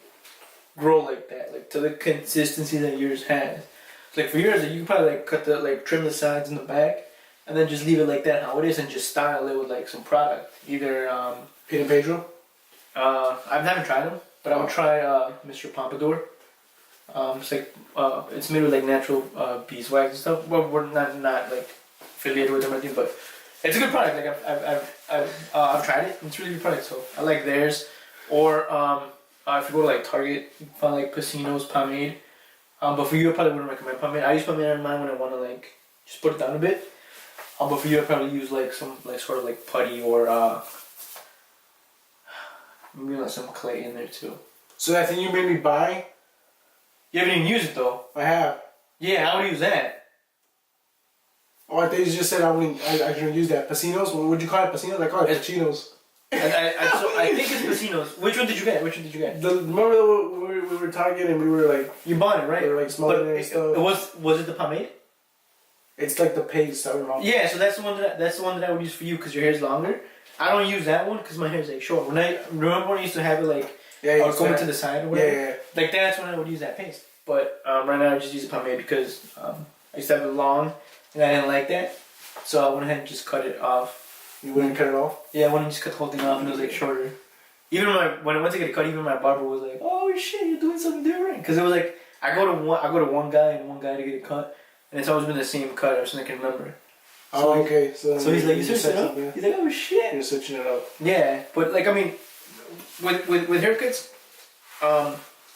S2: grow like that, like to the consistency that yours has. So, like for yours, you could probably like trim the sides and the back, and then just leave it like that how it is, and just style it with like some product. Either
S1: Pete Pedro.
S2: I haven't tried them, but I would try Mr. Pompadour. It's like it's made with like natural beeswax and stuff. Well, we're not like affiliated with them or anything, but it's a good product. Like I've tried it. It's a really good product. So I like theirs. Or if you go to like Target, you can find like Pacino's pomade. But for you, I probably wouldn't recommend pomade. I use pomade on mine when I want to like just put it down a bit. But for you, I probably use like some like sort of like putty or maybe like some clay in there too.
S1: So that thing you made me buy.
S2: You haven't even used it though.
S1: I have.
S2: Yeah, I would use that.
S1: Oh, I think you just said I shouldn't use that. Pacino's? What would you call it? Pacino's? I call it Pacino's.
S2: I think it's Pacino's. Which one did you get?
S1: Remember we were Target and we were like...
S2: You bought it, right?
S1: We were like smelling it and stuff.
S2: Was it the pomade?
S1: It's like the paste, I don't know.
S2: Yeah, so that's the one that I would use for you because your hair's longer. I don't use that one because my hair's like short. Remember when I used to have it like going to the side or whatever?
S1: Yeah.
S2: Like that's when I would use that paste. But right now I just use the pomade because I used to have it long and I didn't like that. So I went ahead and just cut it off.
S1: You wouldn't cut it off?
S2: Yeah, I went and just cut the whole thing off and it was like shorter. Even when I went to get it cut, even my barber was like, "Oh shit, you're doing something different." Because it was like I go to one guy to get it cut, and it's always been the same cut ever since I can remember.
S1: So okay. So
S2: he's like, "You switched it up?" He's like, "Oh shit."
S1: You're switching it up.
S2: Yeah, but like I mean, with haircuts,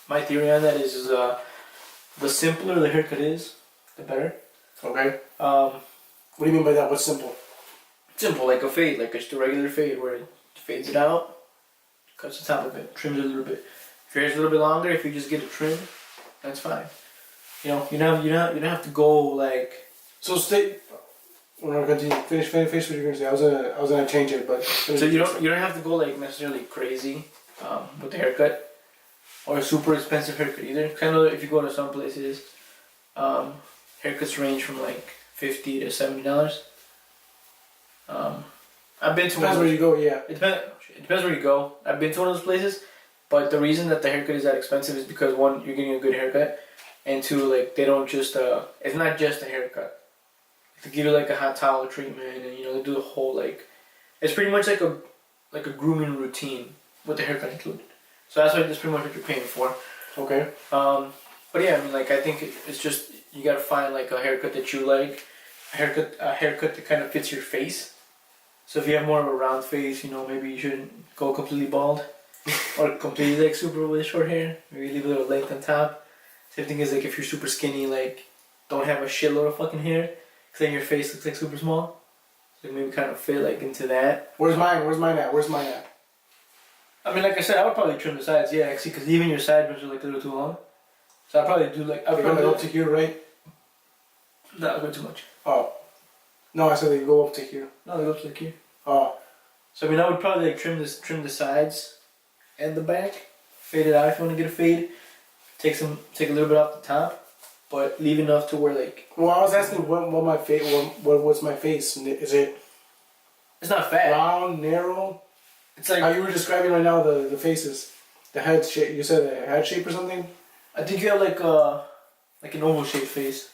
S2: my theory on that is the simpler the haircut is, the better.
S1: Okay.
S2: What
S1: do you mean by that? What's simple?
S2: simple, like a fade, like just a regular fade where it fades it out, cuts the top of it, trims it a little bit. If your hair's a little bit longer, if you just get it trimmed, that's fine. You know, you don't have to go like.
S1: So stay. We're not going to finish what you're going to say. I was gonna change it, but
S2: So you don't have to go like necessarily crazy with the haircut or a super expensive haircut either. Kind of if you go to some places, haircuts range from like $50 to $70. I've been to
S1: depends where you go. Yeah,
S2: it depends where you go. I've been to one of those places, but the reason that the haircut is that expensive is because one, you're getting a good haircut, and two, like they don't just it's not just a haircut. They give you like a hot towel treatment, and they do the whole like, it's pretty much like a grooming routine with the haircut included. So that's pretty much what you're paying for.
S1: Okay.
S2: But yeah, I mean, like I think it's just you gotta find like a haircut that you like, a haircut that kind of fits your face. So if you have more of a round face, maybe you shouldn't go completely bald or completely like super with short hair. Maybe leave a little length on top. Same thing is like if you're super skinny, like don't have a shitload of fucking hair, cause then your face looks like super small. So maybe kind of fit like into that.
S1: Where's mine at?
S2: I mean, like I said, I would probably trim the sides, yeah, actually, cause even your sideburns are like a little too long. So I'd probably do like
S1: They go up to here, right?
S2: No, I go too much.
S1: Oh. No, I said they go up to here.
S2: No, they go up to like here.
S1: Oh.
S2: So I mean, I would probably like trim the sides and the back, fade it out if you want to get a fade. Take a little bit off the top, but leave enough to where like.
S1: Well, I was asking what my face. What's my face? Is it?
S2: It's not fat.
S1: Round, narrow.
S2: It's like
S1: how you were describing right now the faces, the head shape. You said the head shape or something.
S2: I think you have like an oval shaped face,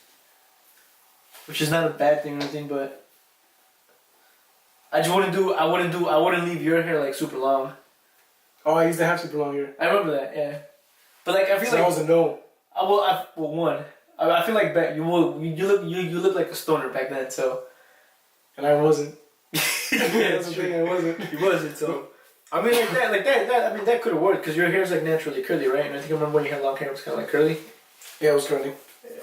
S2: which is not a bad thing or anything, but. I wouldn't leave your hair like super long.
S1: Oh, I used to have super long hair.
S2: I remember that, yeah. But like I feel
S1: so
S2: like
S1: I was a no.
S2: I feel like back you look like a stoner back then, so.
S1: And I wasn't.
S2: Yeah,
S1: that's the thing. I wasn't.
S2: You wasn't, so. I mean, that. I mean, that could have worked because your hair's like naturally curly, right? And I think I remember when you had long hair, it was kind of like curly.
S1: Yeah, it was curly.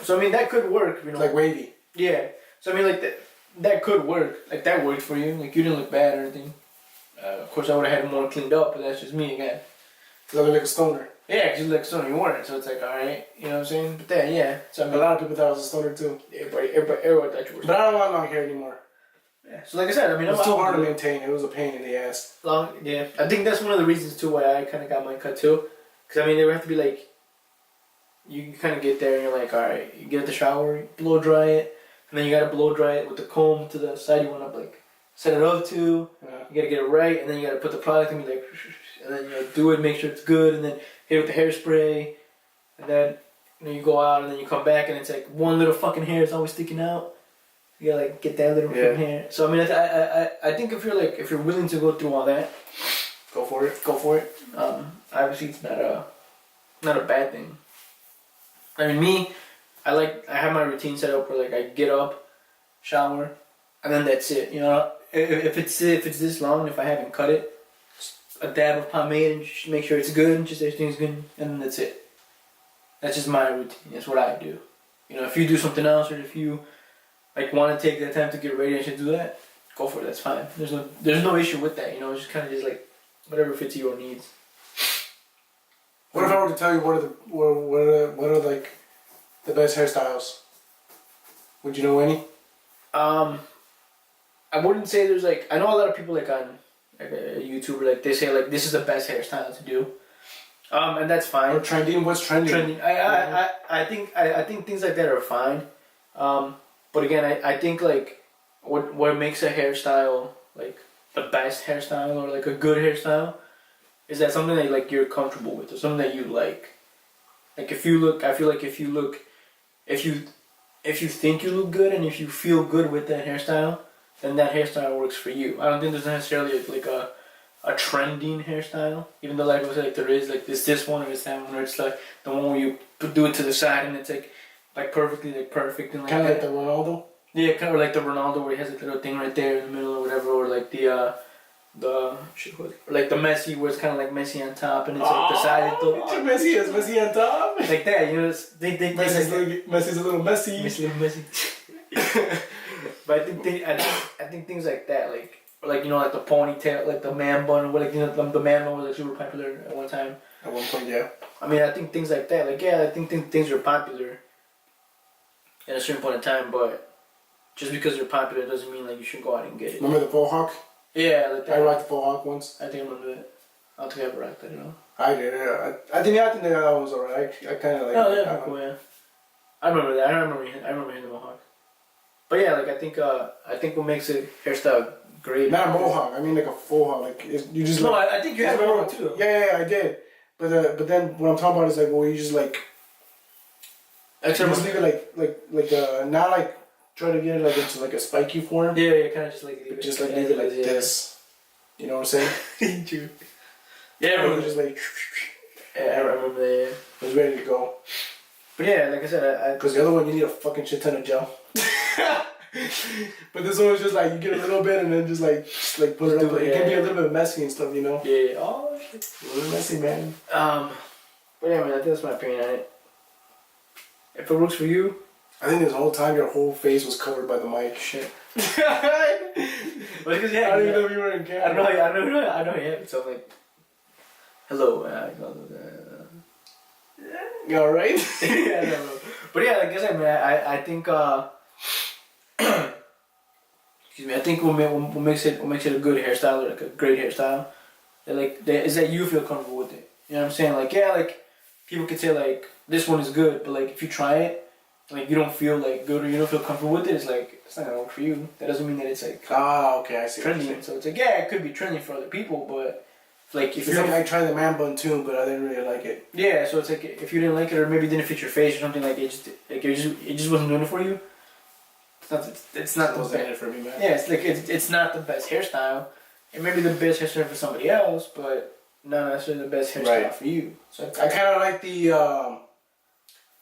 S2: So I mean, that could work,
S1: Like wavy.
S2: Yeah. So I mean, like that could work. Like that worked for you. Like you didn't look bad or anything. Of course, I would have had it more cleaned up, but that's just me again.
S1: Cause I look like a stoner.
S2: Yeah, because you look like a stoner. You weren't, so it's like, all right, you know what I'm saying? But then, yeah. So I mean,
S1: a lot of people thought I was a stoner too.
S2: Everybody thought you were.
S1: But I don't want long hair anymore.
S2: Yeah. So like I said, I mean,
S1: it was too hard to maintain. It was a pain in the ass.
S2: Yeah. I think that's one of the reasons too why I kind of got mine cut too. Because I mean, they would have to be like, you kind of get there and you're like, all right, you get the shower, blow dry it, and then you gotta blow dry it with the comb to the side you want to like set it up to.
S1: Yeah.
S2: You gotta get it right, and then you gotta put the product and be like, and then do it, make sure it's good, and then hit it with the hairspray, and then you go out and then you come back and it's like one little fucking hair is always sticking out. You gotta like get that little fucking hair. So I mean, I think if you're willing to go through all that,
S1: go for it.
S2: Go for it. Obviously, it's not a bad thing. I mean, me, I have my routine set up where like I get up, shower, and then that's it. You know, if it's this long, if I haven't cut it, just a dab of pomade and just make sure it's good, and just everything's good, and then that's it. That's just my routine. That's what I do. You know, if you do something else or if you like want to take that time to get ready and should do that, go for it. That's fine. There's no issue with that. You know, it's just kind of just like whatever fits your needs.
S1: What if I were to tell you what are like the best hairstyles? Would you know any?
S2: I wouldn't say there's like, I know a lot of people like on like a YouTuber, like they say like this is the best hairstyle to do, and that's fine.
S1: Or trending? What's trending?
S2: Trending. I think things like that are fine. But again, I think like what makes a hairstyle like the best hairstyle or like a good hairstyle is that something that like you're comfortable with or something that you like. Like if you look, I feel like if you think you look good and if you feel good with that hairstyle, then that hairstyle works for you. I don't think there's necessarily like a trending hairstyle, even though like I was like there is like this one or that one, or it's like the one where you do it to the side and it's like perfectly like perfect and like
S1: kind of like the Ronaldo.
S2: Yeah, kind of like the Ronaldo where he has a little thing right there in the middle or whatever, or like the like the Messi where it's kind of like Messi on top and it's like the side.
S1: Messi is Messi on top.
S2: Like that, you know. Messi's
S1: a little messy.
S2: Messi. But I think things like that, like like the ponytail, like the man bun, or like the man bun was like super popular at one time.
S1: At one point, yeah.
S2: I mean, I think things like that, like yeah, I think things are popular at a certain point in time, but just because they're popular doesn't mean like you should go out and get it.
S1: Remember the faux hawk?
S2: Yeah, like that.
S1: I rocked the faux hawk once.
S2: I think I remember that. I don't think I ever rocked that at all.
S1: I did. Yeah. I think that was alright. I kind of like.
S2: Oh yeah, cool. Yeah, I remember that. I remember hitting the mohawk. But yeah, like I think what makes a hairstyle great.
S1: Not a mohawk. I mean like a faux hawk. Like you just.
S2: No,
S1: like,
S2: I think you had a mohawk too.
S1: Yeah, I did. But then what I'm talking about is like you just like. You just leave it not like try to get it like into like a spiky form.
S2: Yeah, kind of just like leave
S1: it. Just like leave it like this. You know what I'm saying?
S2: True. Yeah, I remember.
S1: Just like.
S2: Yeah, I remember that.
S1: It was ready to go.
S2: But yeah, like I said,
S1: because the other one you need a fucking shit ton of gel. But this one was just like you get a little bit and then just like put it up. It can be a little bit messy and stuff, you know.
S2: Yeah. Oh shit.
S1: A little messy, man.
S2: But yeah, man, I think that's my opinion on it. If it works for you,
S1: I think this whole time your whole face was covered by the mic.
S2: Shit. But because
S1: I don't even know if you were in camera.
S2: I know you have it. So I'm like, hello.
S1: You alright?
S2: Yeah, I don't know. But yeah, like I said, man, I think excuse me, I think what makes it a good hairstyle, or like a great hairstyle, is that you feel comfortable with it. You know what I'm saying? Like yeah, like people could say like this one is good, but like if you try it, like you don't feel like good or you don't feel comfortable with it, it's like it's not gonna work for you. That doesn't mean that it's like
S1: okay, I see.
S2: Trendy. So it's like yeah, it could be trendy for other people, but like if you
S1: I tried the man bun too, but I didn't really like it.
S2: Yeah, so it's like if you didn't like it or maybe it didn't fit your face or something, like it just wasn't doing it for you. It's not the best
S1: for me, man.
S2: Yeah, it's like it's not the best hairstyle. It may be the best hairstyle for somebody else, but not necessarily the best hairstyle for you. So
S1: I kind of like the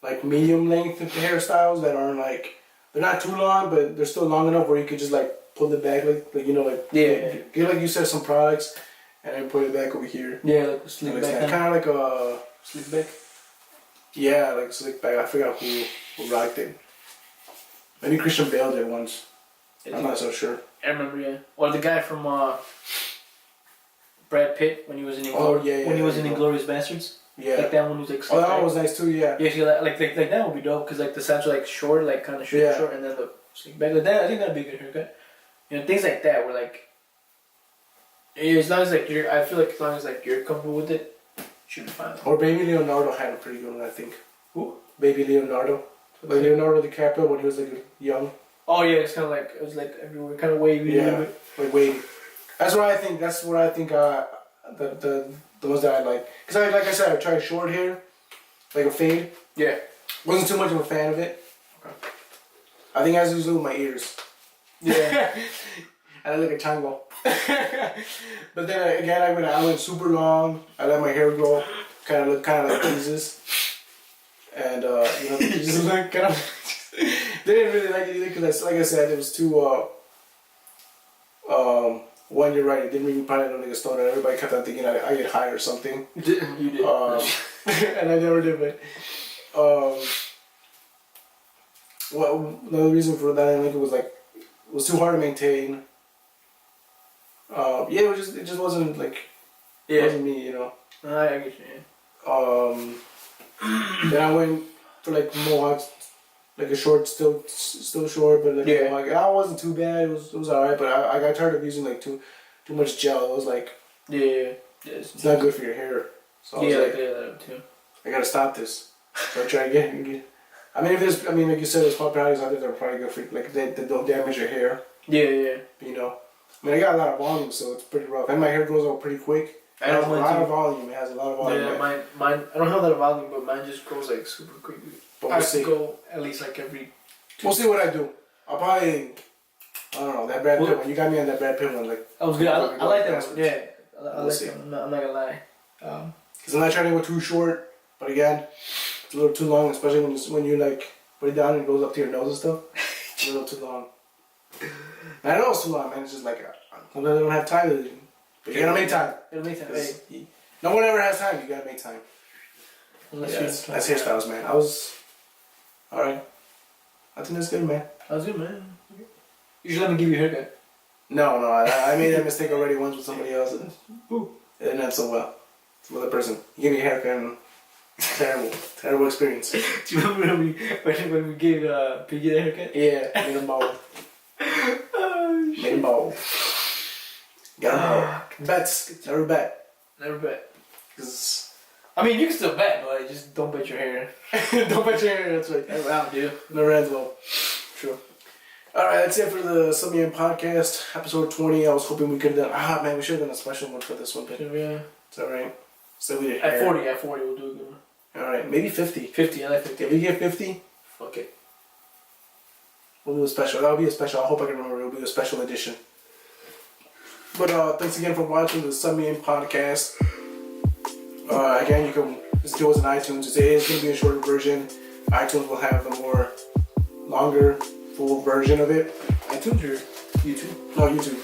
S1: like medium length of the hairstyles that aren't like they're not too long, but they're still long enough where you could just like pull it back, like you know, like get like you said some products and then put it back over here.
S2: Yeah, like a slick back.
S1: Kind of like a
S2: slick back.
S1: Yeah, like slick back. I forgot who rocked it. Maybe Christian Bale did once. I'm not so sure.
S2: I remember, yeah. Or the guy from Brad Pitt when he was in Inglourious Bastards.
S1: Yeah.
S2: Like that one was like.
S1: Oh, that one was nice too. Yeah.
S2: Yeah, so like that would be dope because like the sides are like short, like kind of short, and then the slick back. Like that, I think that'd be a good haircut. You know, things like that where like. As long as like I feel like as long as like you're comfortable with it, should be fine.
S1: Or Baby Leonardo had a pretty good one, I think.
S2: Who?
S1: Baby Leonardo. Like Leonardo DiCaprio when he was like young.
S2: Oh yeah, it's kind of like it was like everywhere, kind of wavy.
S1: Yeah, like wavy. That's what I think. The ones that I like. Cause like I said, I tried short hair, like a fade.
S2: Yeah.
S1: Wasn't too much of a fan of it. Okay. I think it has to do with my ears.
S2: Yeah.
S1: I look like a tango. But then again, I went super long. I let my hair grow, kind of like Jesus. And you know, just look kind of. They didn't really like it either because, like I said, it was too. One, you're right. It didn't really probably look like a stoner. Everybody kept on thinking I get high or something.
S2: You did.
S1: And I never did. But well, another reason for that I didn't like it was like it was too hard to maintain. Yeah, it just wasn't like it wasn't me, you know.
S2: I get you.
S1: Then I went for like mohawks, like a short, still short, but like mohawk. And I wasn't too bad. It was alright, but I got tired of using like too much gel. It was like it's not good for your hair. So I was like,
S2: that too.
S1: I gotta stop this. So I try to get. I mean, like you said, there's products out there that are probably good for like they don't damage your hair.
S2: Yeah.
S1: You know, I mean, I got a lot of volume, so it's pretty rough, and my hair grows out pretty quick. It has a lot of volume. It has a lot of volume.
S2: Yeah, mine. I don't have that volume, but mine just grows like super quick.
S1: But
S2: I have to go at least like every.
S1: We'll see what I do. I'll probably. I don't know that Brad Pitt one. You got me on that Brad Pitt one. Like
S2: that was good. I like that one. Yeah, I like that one. I'm not gonna lie.
S1: Because I'm not trying to go too short, but again, it's a little too long, especially when you like put it down and it goes up to your nose and stuff. It's a little too long. And I know it's too long, man. It's just like sometimes I don't have time to. But you gotta make time.
S2: Hey.
S1: No one ever has time. You gotta make time. That's hairstyles, man. I was alright. I think that's good, man.
S2: That was good, man. You should let me give you a haircut.
S1: No, I made that mistake already once with somebody else, and
S2: Who?
S1: it didn't end so well. Some other person. He gave me a haircut, and terrible experience.
S2: Do you remember when we gave Piggy the haircut?
S1: Yeah, made him bald.
S2: Oh, shit.
S1: Made him bald. Got him bald. Bets. Never bet.
S2: Never bet.
S1: 'Cause
S2: I mean, you can still bet, but just don't bet your hair.
S1: don't bet your hair. That's right.
S2: Never out, dude.
S1: Never ends well.
S2: True.
S1: Alright, that's it for the Summing Podcast, episode 20. I was hoping we could have done... man, we should have done a special one for this one, but
S2: Yeah.
S1: it's alright. So we did
S2: At
S1: hair.
S2: 40, we'll do a good one.
S1: Alright, maybe 50.
S2: 50, I like 50.
S1: If we get 50,
S2: Fuck it.
S1: we'll do a special. That'll be a special. I hope I can remember. It'll be a special edition. But thanks again for watching the Summing Podcast. Again, you can listen to us on iTunes. It is going to be a shorter version. iTunes will have the more longer, full version of it.
S2: iTunes or YouTube?
S1: No, YouTube.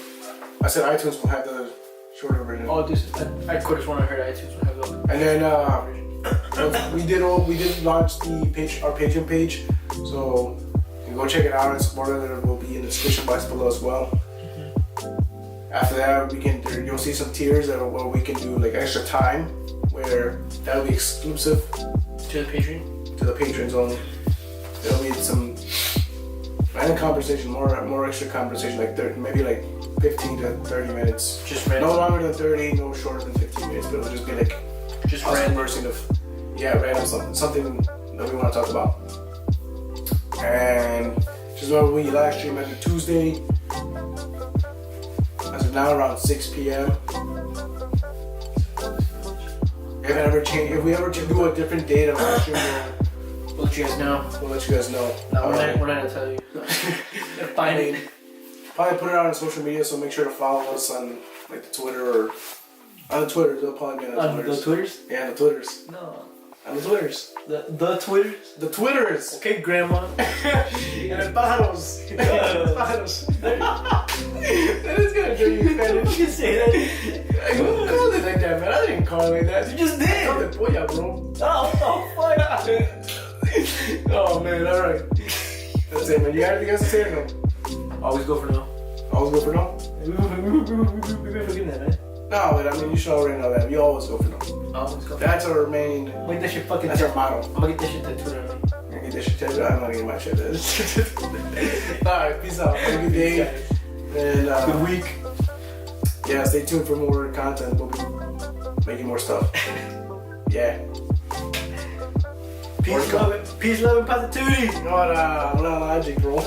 S1: I said iTunes will have the shorter version.
S2: Oh, this I could have sworn I heard iTunes would have the.
S1: And then we did launch our Patreon page, so you can go check it out and support it. It will be in the description box below as well. After that, you'll see some tiers where we can do like extra time, where that'll be exclusive
S2: To the Patreon?
S1: to the patrons only. There'll be some random conversation, more extra conversation, like maybe like 15 to 30 minutes.
S2: Just random.
S1: No longer than 30, no shorter than 15 minutes, but it'll just be like
S2: Just
S1: us
S2: random.
S1: conversing of random something that we want to talk about. And just remember, we live stream every Tuesday. As of now, around 6 p.m. If we ever do a different date of live stream,
S2: We'll let you guys know.
S1: we'll let you guys know.
S2: No, we're not gonna tell you. Find it.
S1: Probably put it out on social media, so make sure to follow us on like the Twitter or on the Twitters. It'll probably be on the
S2: On
S1: Twitters.
S2: the Twitters?
S1: Yeah, the Twitters.
S2: No.
S1: On the Twitters.
S2: The Twitters?
S1: The Twitters.
S2: Okay, Grandma.
S1: And el pájaros. El pájaros. That is gonna do you Spanish.
S2: You say that.
S1: Who called it like that, man? I didn't call it like that.
S2: You just
S1: I called
S2: did.
S1: it polla, bro.
S2: Oh, fuck.
S1: Oh man, alright. That's it, man. You got anything else to say or no?
S2: Always go for no.
S1: Always go for no?
S2: We've been forgetting that, man.
S1: No, but I mean, you should already know that. We always go for no.
S2: Always go for no.
S1: That's our main,
S2: Make that shit fucking.
S1: that's our motto.
S2: I'm gonna get that shit to Twitter. Man.
S1: I'm gonna get this shit tattooed. I'm gonna get my shit tattooed. Alright, peace out. Have a good day. And
S2: Good week.
S1: yeah, stay tuned for more content. We'll be making more stuff. Yeah.
S2: Peace, love, and positivity.
S1: Wala logic, bro.